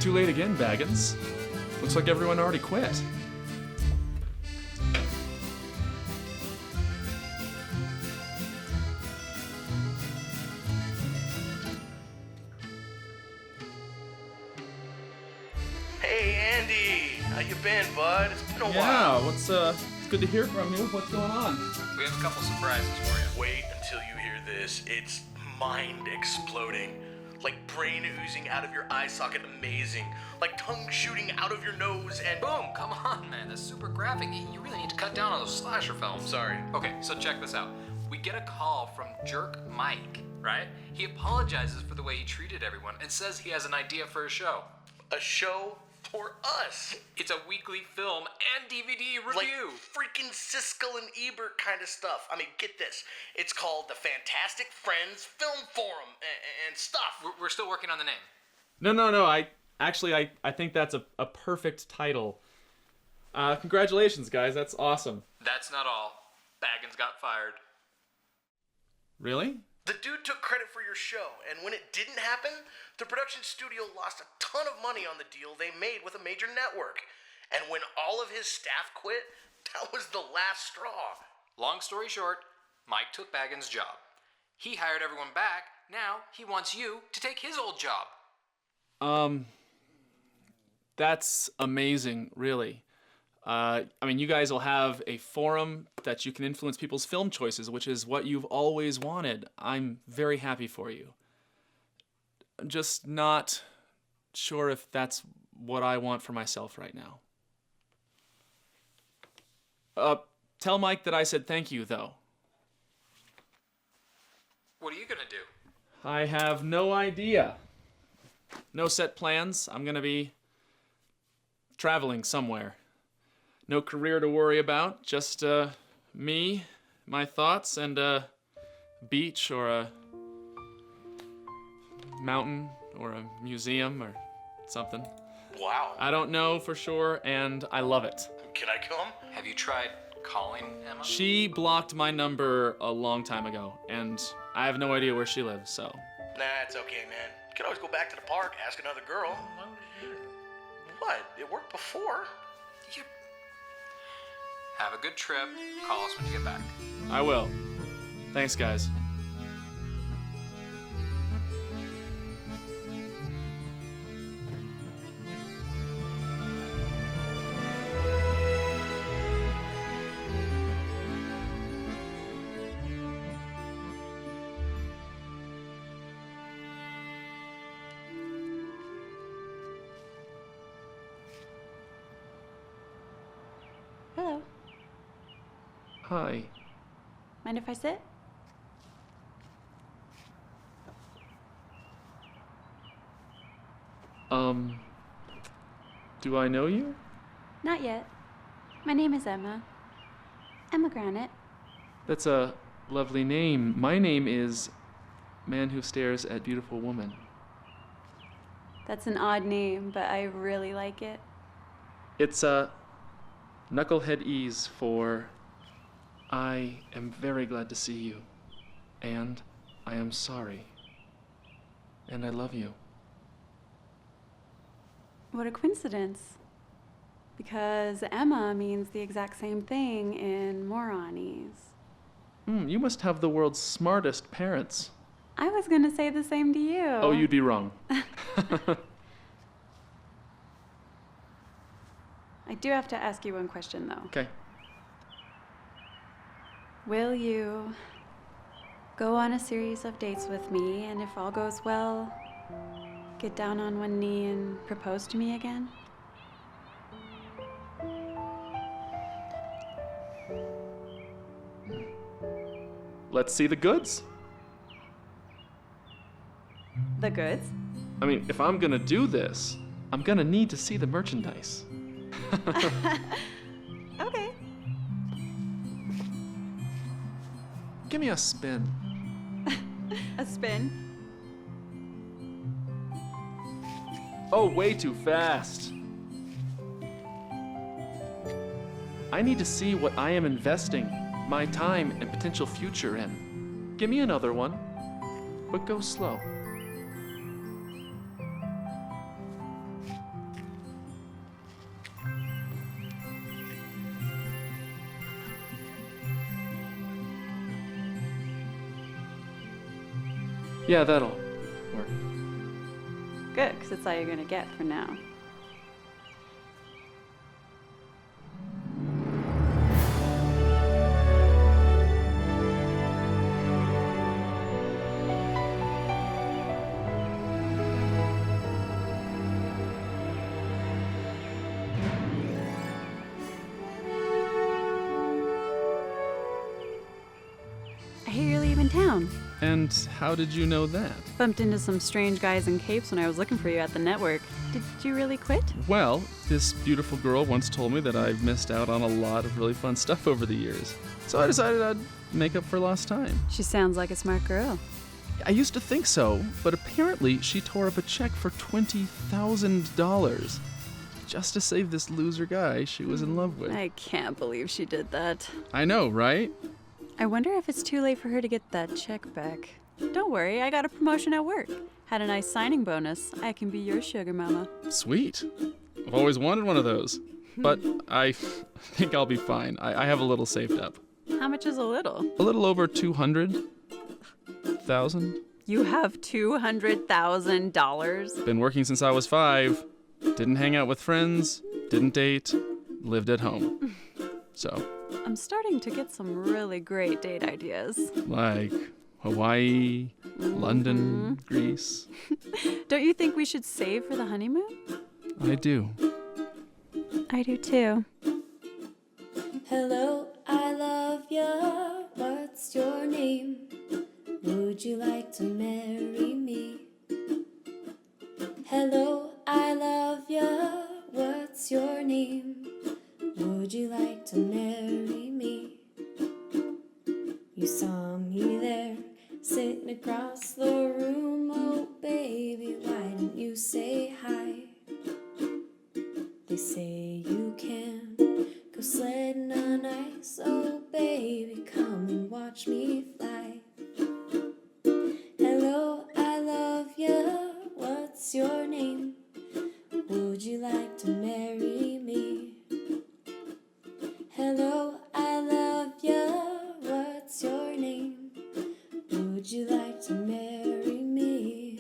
Too late again, Baggins. Looks like everyone already quit. Hey, Andy, how you been, bud? It's been a while. Yeah, it's good to hear from you. What's going on? We have a couple surprises for you. Wait until you hear this. It's mind exploding. Like brain oozing out of your eye socket, amazing. Like tongue shooting out of your nose and... Boom! Come on, man. That's super graphic. You really need to cut down on those slasher films. Sorry. Okay, so check this out. We get a call from Jerk Mike, right? He apologizes for the way he treated everyone and says he has an idea for a show. A show for us. It's a weekly film and DVD review. Like freaking Siskel and Ebert kind of stuff. I mean, get this. It's called the Fantastic Friends Film Forum and stuff. We're still working on the name. No. I think that's a perfect title. Congratulations, guys. That's awesome. That's not all. Baggins got fired. Really? The dude took credit for your show, and when it didn't happen, the production studio lost a ton of money on the deal they made with a major network. And when all of his staff quit, that was the last straw. Long story short, Mike took Baggins' job. He hired everyone back. Now he wants you to take his old job. That's amazing, really. I mean, you guys will have a forum that you can influence people's film choices, which is what you've always wanted. I'm very happy for you. I'm just not sure if that's what I want for myself right now. Tell Mike that I said thank you, though. What are you gonna do? I have no idea. No set plans. I'm gonna be traveling somewhere. No career to worry about, just me, my thoughts, and a beach or a mountain or a museum or something. Wow. I don't know for sure, and I love it. Can I come? Have you tried calling Emma? She blocked my number a long time ago, and I have no idea where she lives, so. Nah, it's okay, man. You can always go back to the park, ask another girl. What? It worked before. Have a good trip. Call us when you get back. I will. Thanks, guys. Hello. Hi. Mind if I sit? Do I know you? Not yet. My name is Emma. Emma Granite. That's a lovely name. My name is Man Who Stares at Beautiful Woman. That's an odd name, but I really like it. It's a knucklehead ease for I am very glad to see you, and I am sorry, and I love you. What a coincidence. Because Emma means the exact same thing in Moronese. You must have the world's smartest parents. I was gonna say the same to you. Oh, you'd be wrong. I do have to ask you one question, though. Okay. Will you go on a series of dates with me, and if all goes well, get down on one knee and propose to me again? Let's see the goods. The goods? I mean, if I'm gonna do this, I'm gonna need to see the merchandise. Okay. Give me a spin. A spin? Oh, way too fast. I need to see what I am investing my time and potential future in. Give me another one, but go slow. Yeah, that'll work. Good, because it's all you're gonna get for now. I hear you're leaving town. And how did you know that? Bumped into some strange guys in capes when I was looking for you at the network. Did you really quit? Well, this beautiful girl once told me that I've missed out on a lot of really fun stuff over the years. So I decided I'd make up for lost time. She sounds like a smart girl. I used to think so, but apparently she tore up a check for $20,000 just to save this loser guy she was in love with. I can't believe she did that. I know, right? I wonder if it's too late for her to get that check back. Don't worry, I got a promotion at work. Had a nice signing bonus. I can be your sugar mama. Sweet. I've always wanted one of those. But I think I'll be fine. I have a little saved up. How much is a little? A little over 200,000. You have $200,000? Been working since I was 5. Didn't hang out with friends. Didn't date. Lived at home. So. I'm starting to get some really great date ideas. Like Hawaii, London, Greece. Don't you think we should save for the honeymoon? I do. I do too. Hello, I love ya. What's your name? Would you like to marry me? Hello, I love ya. What's your name? Would you like to marry me? You saw me there, sitting across the room. Oh baby, why didn't you say hi? They say you can go sledding on ice. Oh baby, come and watch me fly. Hello, I love ya. What's your name? Would you like to marry me? Hello, I love ya. What's your name? Would you like to marry me?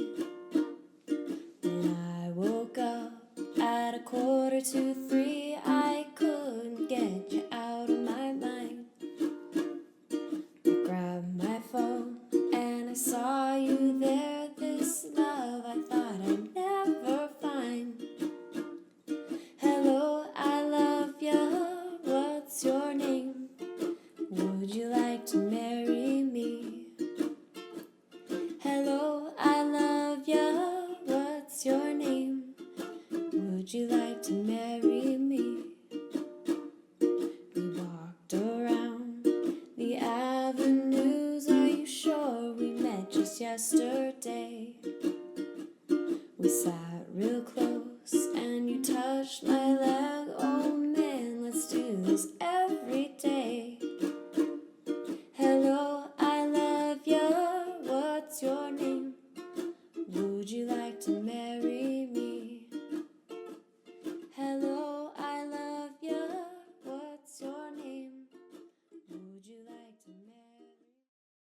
When I woke up at 2:45, I couldn't get you out of my mind. I grabbed my phone and I saw you there. This love I thought I'd never find. Hello, I love ya. What's your name? Would you like to marry me? Hello, I love ya. What's your name? yesterday. We sat real close